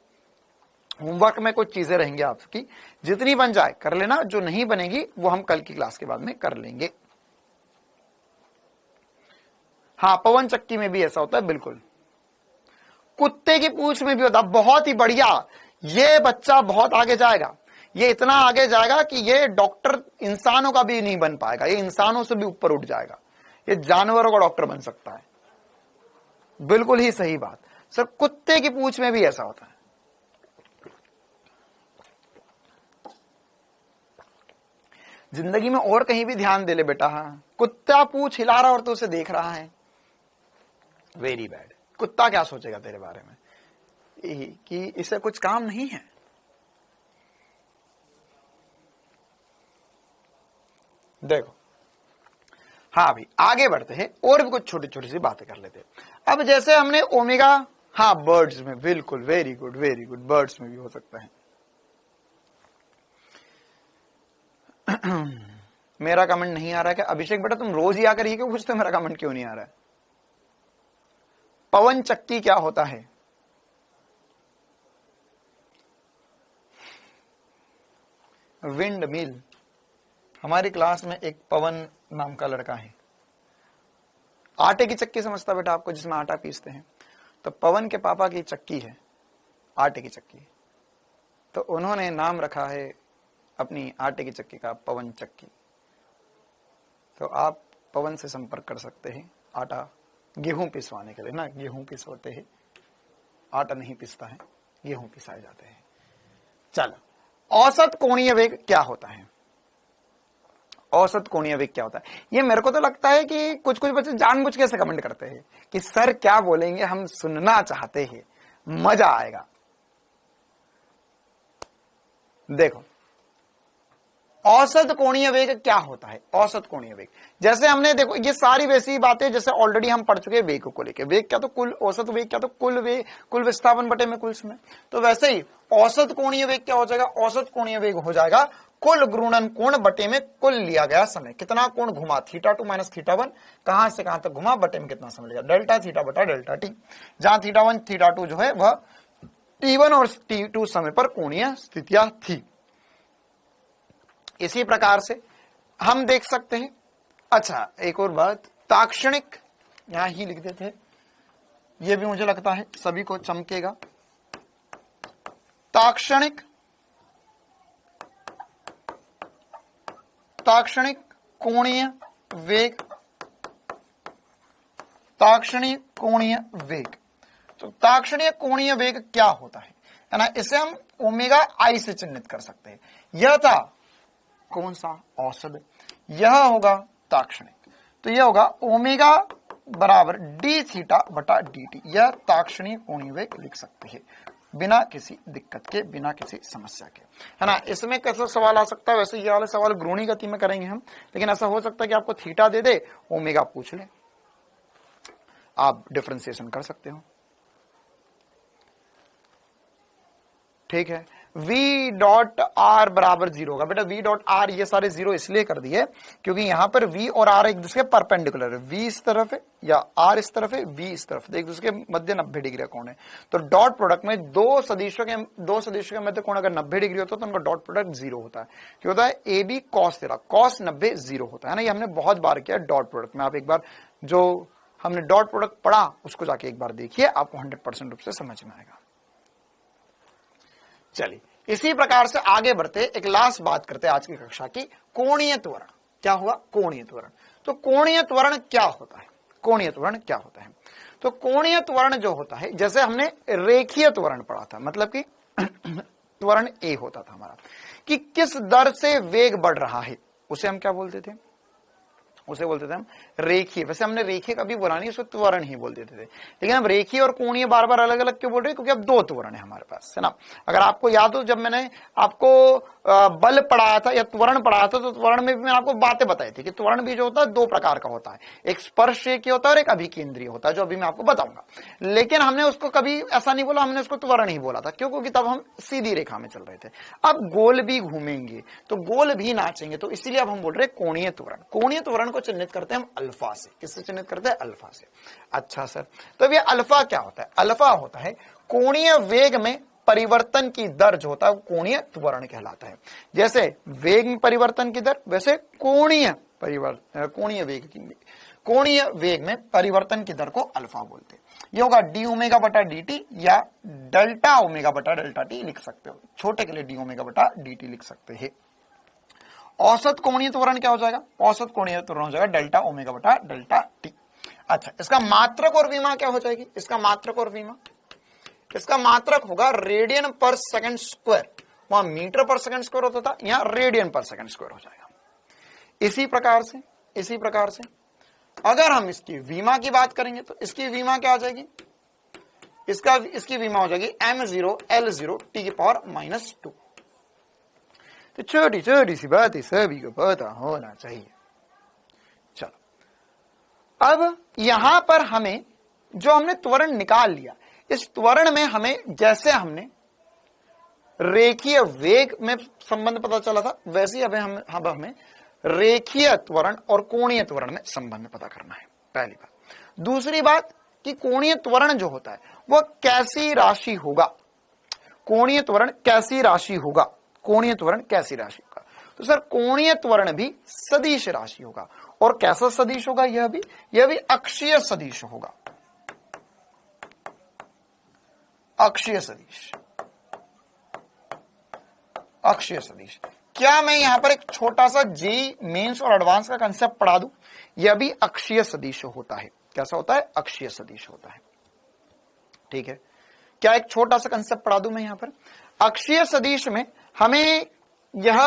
होमवर्क में कुछ चीजें रहेंगी आपकी, जितनी बन जाए कर लेना, जो नहीं बनेगी वो हम कल की क्लास के बाद में कर लेंगे। हाँ, पवन चक्की में भी ऐसा होता है, बिल्कुल। कुत्ते की पूंछ में भी होता, बहुत ही बढ़िया। ये बच्चा बहुत आगे जाएगा, ये इतना आगे जाएगा कि ये डॉक्टर इंसानों का भी नहीं बन पाएगा, ये इंसानों से भी ऊपर उठ जाएगा, ये जानवरों का डॉक्टर बन सकता है। बिल्कुल ही सही बात सर, कुत्ते की पूंछ में भी ऐसा होता है। जिंदगी में और कहीं भी ध्यान दे ले बेटा। हाँ, कुत्ता पूंछ हिला रहा और तो उसे देख रहा है, वेरी बैड। कुत्ता क्या सोचेगा तेरे बारे में कि इसे कुछ काम नहीं है। देखो, हाँ भाई आगे बढ़ते हैं और भी कुछ छोटी छोटी सी बातें कर लेते हैं। अब जैसे हमने ओमेगा, हाँ बर्ड्स में, बिल्कुल, very good very good, birds में भी हो सकता है। मेरा कमेंट नहीं आ रहा है क्या? अभिषेक बेटा तुम रोज ही आकर ये क्यों पूछते हो मेरा कमेंट क्यों नहीं आ रहा है? पवन चक्की क्या होता है? Wind mill. हमारी क्लास में एक पवन नाम का लड़का है, आटे की चक्की समझता बेटा आपको, जिसमें आटा पीसते हैं, तो पवन के पापा की चक्की है आटे की चक्की, तो उन्होंने नाम रखा है अपनी आटे की चक्की का पवन चक्की। तो आप पवन से संपर्क कर सकते हैं आटा गेहूं पिसवाने के लिए ना, गेहूं पिसवाते हैं, आटा नहीं पिसता है, गेहूं पिसाए जाते हैं। चलो, औसत कोणीय वेग क्या होता है? औसत कोणीय वेग क्या होता है? ये मेरे को तो लगता है कि कुछ कुछ बच्चे जानबूझ के ऐसे कमेंट करते हैं कि सर क्या बोलेंगे, हम सुनना चाहते हैं, मजा आएगा। देखो, औसत कोणीय वेग क्या होता है? औसत कोणीय वेग, जैसे हमने देखो ये सारी वैसी बातें जैसे ऑलरेडी हम पढ़ चुके हैं वेग को लेके। वेग क्या तो कुल, औसत वेग क्या तो कुल वेग, कुल विस्थापन बटे में कुल समय। तो वैसे ही औसत कोणीय वेग क्या हो जाएगा? औसत कोणीय वेग हो जाएगा कुल घूर्णन कोण बटे में कुल लिया गया समय। कितना कोण घुमा, θ2 माइनस θ1, कहां से कहां तक घुमा, बटे में कितना समय लिया, डेल्टा थीटा बटा डेल्टा टी, जहां θ1 θ2 जो है वह t1 और t2 समय पर कोणीय स्थितियां थी। इसी प्रकार से हम देख सकते हैं। अच्छा, एक और बात, ताक्षणिक, यहां ही लिख देते हैं, यह भी मुझे लगता है सभी को चमकेगा। ताक्षणिक कोणीय वेग, ताक्षणिक कोणीय वेग। तो ताक्षणिक कोणीय वेग क्या होता है ना? इसे हम ओमेगा आई से चिन्हित कर सकते हैं। यह था कौन सा? औसत। यह होगा ताक्षणिक, तो यह होगा ओमेगा बराबर डी थीटा बटा डी टी। यह ताक्षणिक कोणीय वेग लिख सकते हैं बिना किसी दिक्कत के, बिना किसी समस्या के, है ना? इसमें कैसा सवाल आ सकता है? वैसे ये वाले सवाल घूर्णी गति में करेंगे हम, लेकिन ऐसा हो सकता है कि आपको थीटा दे दे, ओमेगा पूछ ले, आप डिफरेंशिएशन कर सकते हो। ठीक है, v डॉट r बराबर 0 होगा। बेटा v डॉट r ये सारे 0 इसलिए कर दिए क्योंकि यहां पर v और r एक दूसरे के परपेंडिकुलर है। v इस तरफ है या r इस तरफ है, v इस तरफ है, एक दूसरे के मध्य 90 डिग्री का कोण है। तो डॉट प्रोडक्ट में दो सदिशों के मध्य कोण अगर 90 डिग्री होता है तो उनका डॉट प्रोडक्ट 0 होता है। क्या होता है? ए बी कॉस तेरा, कॉस 90 0 होता है ना। ये हमने बहुत बार किया डॉट प्रोडक्ट में। आप एक बार जो हमने डॉट प्रोडक्ट पढ़ा उसको जाके एक बार देखिए, आपको 100% रूप से समझ में आएगा। चलिए इसी प्रकार से आगे बढ़ते एक लास्ट बात करते हैं आज की कक्षा की, कोणीय त्वरण। क्या हुआ? कोणीय त्वरण। तो कोणीय त्वरण क्या होता है? कोणीय त्वरण क्या होता है? तो कोणीय त्वरण जो होता है, जैसे हमने रेखीय त्वरण पढ़ा था, मतलब कि त्वरण ए होता था हमारा कि किस दर से वेग बढ़ रहा है, उसे हम क्या बोलते थे? उसे बोलते थे हम रेखीय। वैसे हमने रेखीय कभी बोला नहीं, उसको त्वरण ही बोल देते थे। लेकिन हम रेखीय और कोणीय बार बार अलग अलग क्यों बोल रहे हैं? क्योंकि अब दो त्वरण है हमारे पास, है ना। अगर आपको याद हो, जब मैंने आपको बल पढ़ाया था या त्वरण पढ़ाया था, तो त्वरण में भी मैंने आपको बातें बताई थी कि त्वरण भी जो होता है दो प्रकार का होता है, एक स्पर्श रेखीय होता है और एक अभिकेंद्रीय होता है, जो अभी मैं आपको बताऊंगा। लेकिन हमने उसको कभी ऐसा नहीं बोला, हमने उसको त्वरण ही बोला था। क्यों? क्योंकि तब हम सीधी रेखा में चल रहे थे। अब गोल भी घूमेंगे तो गोल भी नाचेंगे, तो इसीलिए अब हम बोल रहे हैं कोणीय त्वरण। कोणीय त्वरण को चिन्हित करते हैं हम अल्फा से। किससे चिन्हित करते हैं? अल्फा से। अच्छा सर, तो ये अल्फा क्या होता है? अल्फा होता है कोणीय वेग में परिवर्तन की दर जो होता है, कोणीय त्वरण कहलाता है। जैसे वेग में परिवर्तन की दर, वैसे कोणीय वेग में परिवर्तन की दर को अल्फा बोलते हैं। ये होगा डी ओमेगा बटा डी टी या डेल्टा ओमेगा बटा डेल्टा टी लिख सकते हो। छोटे के लिए डी ओमेगा बटा डी टी लिख सकते हैं। औसत कोणीय त्वरण क्या हो जाएगा? औसत कोणीय त्वरण हो जाएगा डेल्टा ओमेगा बटा डेल्टा टी। अच्छा, इसका मात्रक और विमा क्या हो जाएगी? इसका मात्रक और विमा, इसका मात्रक होगा रेडियन पर सेकंड स्क्वायर। वहां मीटर पर सेकंड स्क्वायर होता था, यहां रेडियन पर सेकंड स्क्वायर हो जाएगा। इसी प्रकार से अगर हम इसकी विमा की बात करेंगे तो इसकी विमा क्या आ जाएगी? इसकी विमा हो जाएगी m0 L0 t की पावर -2। तो छोटी छोटी सी बात है, सभी को पता होना चाहिए। चलो, अब यहां पर हमें जो हमने त्वरण निकाल लिया, इस त्वरण में हमें, जैसे हमने रेखीय वेग में संबंध पता चला था, वैसे ही अब हमें रेखीय त्वरण और कोणीय त्वरण में संबंध पता करना है, पहली बात। दूसरी बात कि कोणीय त्वरण जो होता है वह कैसी राशि होगा? कोणीय त्वरण कैसी राशि होगा? कोणीय त्वरण कैसी राशि होगा? तो सर कोणीय त्वरण भी सदिश राशि होगा। और कैसा सदिश होगा? यह भी अक्षीय सदिश होगा। अक्षीय सदिश। क्या मैं यहां पर एक छोटा सा जेईई मेंस और एडवांस का कंसेप्ट पढ़ा दूं? यह भी अक्षीय सदिश होता है। कैसा होता है? अक्षीय सदिश होता है। ठीक है, क्या एक छोटा सा कंसेप्ट पढ़ा दूं मैं यहां पर? अक्षीय सदिश में हमें यह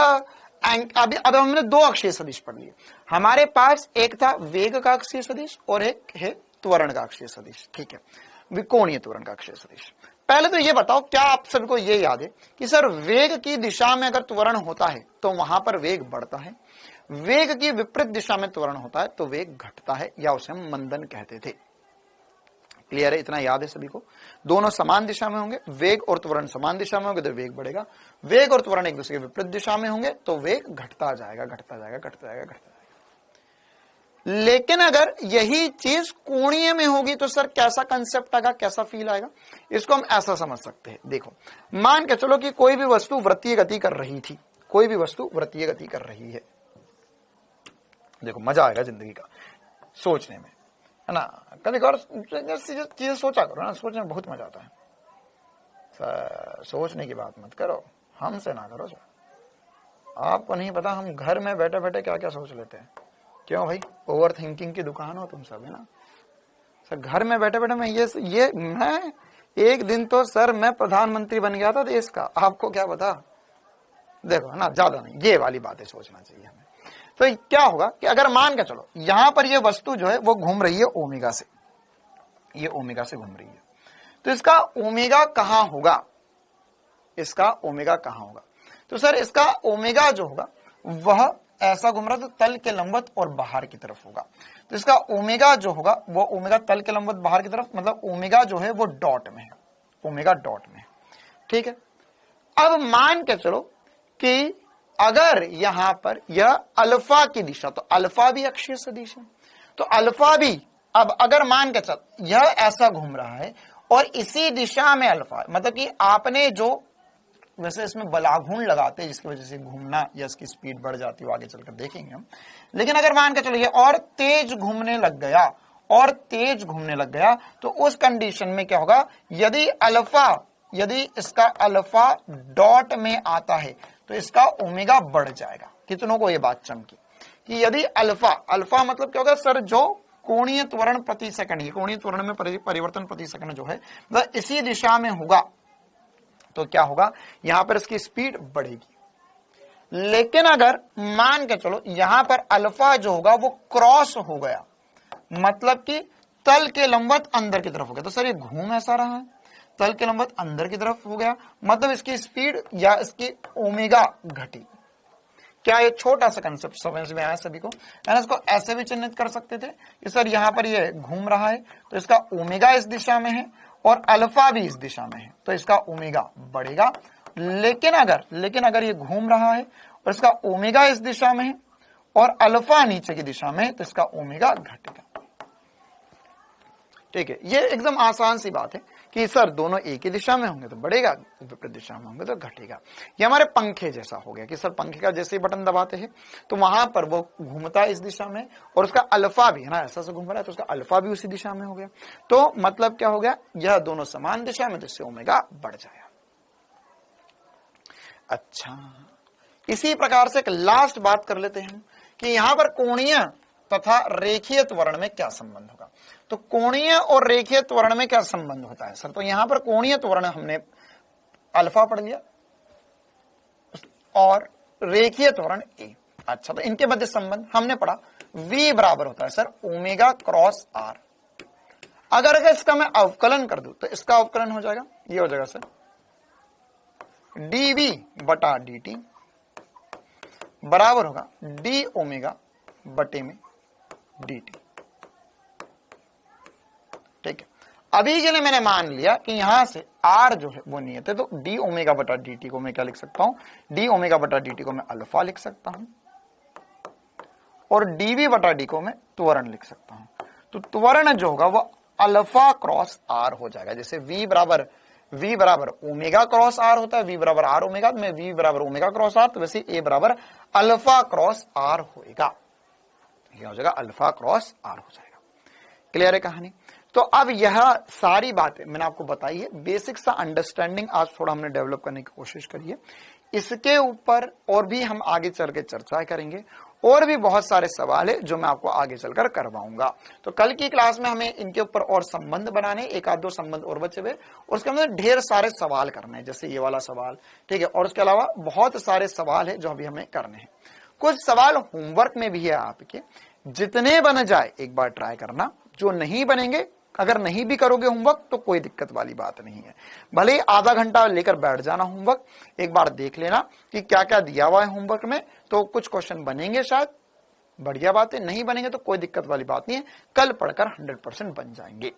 अब हमने दो अक्षीय सदिश पढ़ लिए। हमारे पास एक था वेग का अक्षीय सदिश और एक है त्वरण का अक्षीय सदिश। ठीक है, कोणीय त्वरण का अक्षीय सदिश। पहले तो ये बताओ, क्या आप सभी को ये याद है कि सर वेग की दिशा में अगर त्वरण होता है तो वहां पर वेग बढ़ता है, वेग की विपरीत दिशा में त्वरण होता है तो वेग घटता है, या उसे हम मंदन कहते थे। क्लियर है? इतना याद है सभी को? दोनों समान दिशा में होंगे, वेग और त्वरण समान दिशा में होंगे तो वेग बढ़ेगा, वेग और त्वरण एक दूसरे के विपरीत दिशा में होंगे तो वेग घटता जाएगा। लेकिन अगर यही चीज कोणीय में होगी तो सर कैसा कंसेप्ट आएगा, कैसा फील आएगा? इसको हम ऐसा समझ सकते हैं। देखो, मान के चलो कि कोई भी वस्तु वृत्तीय गति कर रही थी, कोई भी वस्तु वृत्तीय गति कर रही है। देखो, मजा आएगा जिंदगी का सोचने में, है ना। कभी और चीजें सोचा करो ना, सोचने में बहुत मजा आता है। सोचने की बात मत करो, हमसे ना करो सर। आपको नहीं पता हम घर में बैठे बैठे क्या क्या सोच लेते हैं। क्यों भाई? ओवर थिंकिंग की दुकान हो तुम सब, है ना सर। घर में बैठे बैठे मैं मैं एक दिन तो सर मैं प्रधानमंत्री बन गया था देश का, आपको क्या पता। देखो, है ना, ज्यादा नहीं, ये वाली बातें सोचना चाहिए हमें। तो क्या होगा कि अगर मान के चलो यहां पर ये वस्तु जो है वो घूम रही है ओमेगा से, ये ओमेगा से घूम रही है, तो इसका ओमेगा कहां होगा? इसका ओमेगा कहां होगा? तो सर इसका ओमेगा जो होगा वह ऐसा घूम रहा तो तल के लंबवत और बाहर की तरफ होगा। तो इसका ओमेगा जो होगा वो ओमेगा तल के लंबवत बाहर की तरफ, मतलब ओमेगा जो है वो डॉट में है, ओमेगा डॉट में है। ठीक है, अब मान के चलो कि अगर यहां पर यह अल्फा की दिशा, तो अल्फा भी अक्षीय सदिश है, तो अल्फा भी, अब अगर मान के चल यह ऐसा घूम रहा है और इसी दिशा में अल्फा, मतलब कि आपने जो, वैसे इसमें बलाघूर्ण लगाते हैं जिसकी वजह से घूमना या इसकी स्पीड बढ़ जाती है, आगे चलकर देखेंगे हम। लेकिन अगर मान के चलो ये और तेज घूमने लग गया, और तेज घूमने लग गया, तो उस कंडीशन में क्या होगा, यदि इसका अल्फा डॉट में आता है तो इसका ओमेगा बढ़ जाएगा। कितनों को ये बात चमकी कि यदि अल्फा मतलब क्या होगा सर, जो कोणीय त्वरण प्रति सेकंड, ये कोणीय त्वरण में परिवर्तन प्रति सेकंड जो है वह इसी दिशा में होगा, तो क्या होगा, यहां पर इसकी स्पीड बढ़ेगी। लेकिन अगर मान के चलो यहां पर अल्फा जो होगा वो क्रॉस हो गया, मतलब कि तल के लंबवत अंदर की तरफ हो गया, तो सर ये घूम ऐसा रहा है, तल के लंबवत अंदर की तरफ हो गया, मतलब इसकी स्पीड या इसकी ओमेगा घटी। क्या ये छोटा सा कंसेप्ट समझ में आया सभी को? इसको ऐसे भी चिन्हित कर सकते थे कि सर यहां पर ये घूम रहा है तो इसका ओमेगा इस दिशा में है और अल्फा भी इस दिशा में है, तो इसका ओमेगा बढ़ेगा। लेकिन अगर ये घूम रहा है और इसका ओमेगा इस दिशा में है और अल्फा नीचे की दिशा में है, तो इसका ओमेगा घटेगा। ठीक है, ये एकदम आसान सी बात है कि सर दोनों एक ही दिशा में होंगे तो बढ़ेगा, विपरीत दिशा में होंगे तो घटेगा। ये हमारे पंखे जैसा हो गया कि सर पंखे का जैसे ही बटन दबाते हैं तो वहां पर वो घूमता है इस दिशा में और उसका अल्फा भी है ना, ऐसा से घूम रहा है तो उसका अल्फा भी उसी दिशा में हो गया। तो मतलब क्या हो गया, यह दोनों समान दिशा में, तो इससे ओमेगा बढ़ जाएगा। अच्छा, इसी प्रकार से एक लास्ट बात कर लेते हैं कि यहां पर कोणीय तथा रेखीय त्वरण में क्या संबंध होगा। तो कोणीय और रेखीय त्वरण में क्या संबंध होता है सर? तो यहां पर कोणीय त्वरण हमने अल्फा पढ़ लिया और रेखीय त्वरण ए। अच्छा, तो इनके मध्य संबंध हमने पढ़ा, v बराबर होता है सर ओमेगा क्रॉस आर। अगर इसका मैं अवकलन कर दूं तो इसका अवकलन हो जाएगा, ये हो जाएगा सर dv बटा dt बराबर होगा d ओमेगा बटे में dt। ठीक है, अभी के लिए मैंने मान लिया कि यहां से r जो है वो नियत है, तो d ओमेगा बटा dt को मैं क्या लिख सकता हूं, d ओमेगा बटा dt को मैं अल्फा लिख सकता हूं और dv बटा d को मैं त्वरण लिख सकता हूं। तो त्वरण जो होगा वो अल्फा क्रॉस r हो जाएगा। जैसे v बराबर ओमेगा क्रॉस r होता है, v बराबर r ओमेगा, में v बराबर ओमेगा क्रॉस r, तो वैसे a बराबर अल्फा क्रॉस r होएगा, यह हो जाएगा अल्फा क्रॉस r हो जाएगा। क्लियर है कहानी? तो अब यह सारी बातें मैंने आपको बताई है, बेसिक सा अंडरस्टैंडिंग आज थोड़ा हमने डेवलप करने की कोशिश करी है। इसके ऊपर और भी हम आगे चल के चर्चा करेंगे, और भी बहुत सारे सवाल है जो मैं आपको आगे चलकर करवाऊंगा। तो कल की क्लास में हमें इनके ऊपर और संबंध बनाने, एक आध दो संबंध और बचे हुए, और उसके अंदर ढेर सारे सवाल करने हैं, जैसे ये वाला सवाल, ठीक है, और उसके अलावा बहुत सारे सवाल है जो अभी हमें करने हैं। कुछ सवाल होमवर्क में भी है आपके, जितने बन जाए एक बार ट्राई करना, जो नहीं बनेंगे अगर नहीं भी करोगे होमवर्क तो कोई दिक्कत वाली बात नहीं है, भले ही आधा घंटा लेकर बैठ जाना होमवर्क, एक बार देख लेना कि क्या क्या दिया हुआ है होमवर्क में, तो कुछ क्वेश्चन बनेंगे शायद, बढ़िया बात है, नहीं बनेंगे तो कोई दिक्कत वाली बात नहीं है, कल पढ़कर 100% बन जाएंगे।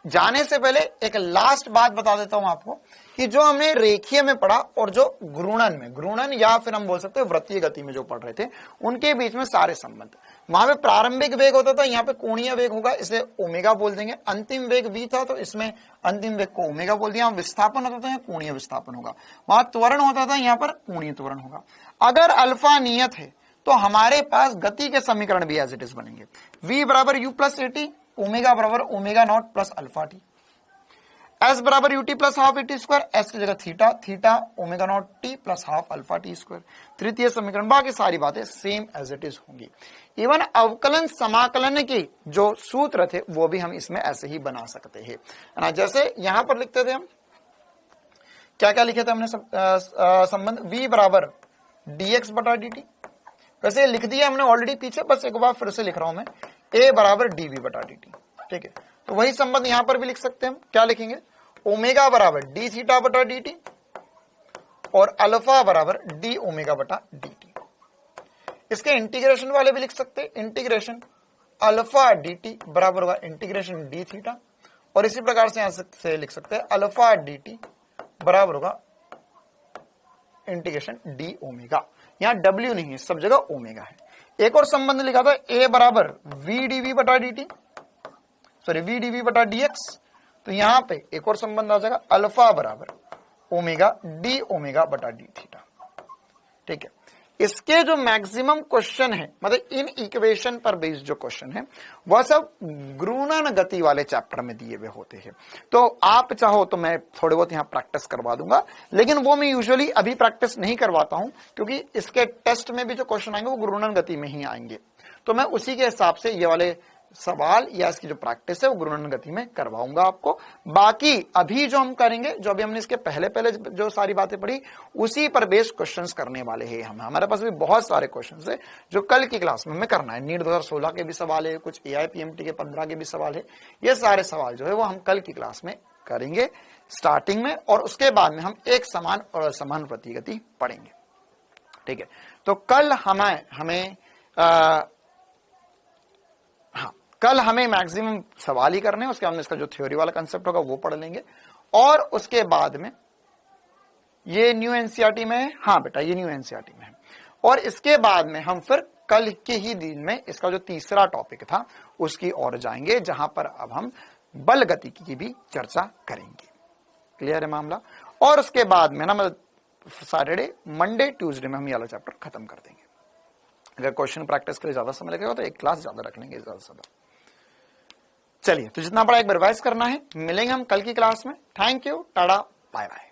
जाने से पहले एक लास्ट बात बता देता हूं आपको कि जो हमने रेखीय में पढ़ा और जो घूर्णन या फिर हम बोल सकते हैं वृत्तीय गति में जो पढ़ रहे थे, उनके बीच में सारे संबंध, वहां पे प्रारंभिक वेग होता था, यहाँ पे कोणीय वेग होगा, इसे ओमेगा बोल देंगे। अंतिम वेग v था तो इसमें अंतिम वेग को ओमेगा बोल दिया। विस्थापन होता था, कोणीय विस्थापन होगा। वहां त्वरण होता था, यहाँ पर कोणीय त्वरण होगा। अगर अल्फा नियत है तो हमारे पास गति के समीकरण भी एज इट इज बनेंगे, v बराबर u प्लस एटी, ओमेगा बराबर omega naught plus alpha T, s बराबर ut plus half eighty square, s की जगह theta, theta omega naught T plus half alpha T square. तृतीय समीकरण, बाकी सारी बातें सेम एज इट इज होंगी। इवन अवकलन समाकलन के जो सूत्र थे वो भी हम इसमें ऐसे ही बना सकते हैं ना। जैसे यहां पर लिखते थे हम, क्या क्या लिखे थे हमने संबंध, v बराबर dx बटा dt, वैसे लिख दिया हमने ऑलरेडी पीछे, बस एक बार फिर से लिख रहा हूं मैं, a बराबर dv बटा dt। ठीक है, तो वही संबंध यहां पर भी लिख सकते हैं हम, क्या लिखेंगे, ओमेगा बराबर डी थीटा बटा dt और अल्फा बराबर डी ओमेगा बटा dt। इसके इंटीग्रेशन वाले भी लिख सकते हैं, इंटीग्रेशन अल्फा dt बराबर होगा इंटीग्रेशन डी थीटा, और इसी प्रकार से यहां से लिख सकते हैं अल्फा dt बराबर होगा इंटीग्रेशन डी ओमेगा। यहां डब्ल्यू नहीं है, सब जगह ओमेगा है। एक और संबंध लिखा था ए बराबर वी डीवी बटा D T, sorry V D V बटा डी एक्स। तो यहां पे एक और संबंध आ जाएगा अल्फा बराबर ओमेगा डी ओमेगा बटा डी थीटा। ठीक है, इसके जो मैक्सिमम क्वेश्चन है, मतलब इन इक्वेशन पर बेस्ड जो क्वेश्चन है, वह सब गुणन गति वाले चैप्टर में दिए हुए होते हैं। तो आप चाहो तो मैं थोड़े बहुत यहां प्रैक्टिस करवा दूंगा, लेकिन वो मैं यूजुअली अभी प्रैक्टिस नहीं करवाता हूं, क्योंकि इसके टेस्ट में भी जो क्वेश्चन आएंगे वो गुणन गति में ही आएंगे। तो मैं उसी के हिसाब से ये वाले सवाल या इसकी जो प्रैक्टिस है वो गुणन गति में करवाऊंगा आपको। बाकी अभी जो हम करेंगे, जो अभी हमने इसके पहले पहले जो सारी बातें पढ़ी, उसी पर बेस्ड क्वेश्चंस करने वाले हैं हम। हमारे पास भी बहुत सारे क्वेश्चंस है जो कल की क्लास में हमें करना है। नीट 2016 के भी सवाल है, कुछ AIPMT के 15 के भी सवाल है। ये सारे सवाल जो है वो हम कल की क्लास में करेंगे स्टार्टिंग में, और उसके बाद में हम एक समान और असमान प्रतिगति पढ़ेंगे। ठीक है, तो कल कल हमें मैक्सिमम सवाल ही करने हैं। उसके बाद में इसका जो थ्योरी वाला कंसेप्ट होगा वो पढ़ लेंगे, और उसके बाद में ये न्यू एनसीईआरटी में है। हाँ बेटा, ये न्यू एनसीईआरटी में है। और इसके बाद में हम फिर कल के ही दिन में इसका जो तीसरा टॉपिक था उसकी ओर जाएंगे, जहां पर अब हम बल गतिकी की भी चर्चा करेंगे। क्लियर है मामला? और उसके बाद में ना, मतलब सैटरडे, मंडे, ट्यूसडे में हम ये वाला चैप्टर खत्म कर देंगे। अगर क्वेश्चन प्रैक्टिस के लिए ज्यादा समय लगेगा तो एक क्लास ज्यादा रख लेंगे, ज्यादा से ज्यादा। चलिए, तो जितना बड़ा एक बार रिवाइज करना है। मिलेंगे हम कल की क्लास में। Thank you, tata, bye bye.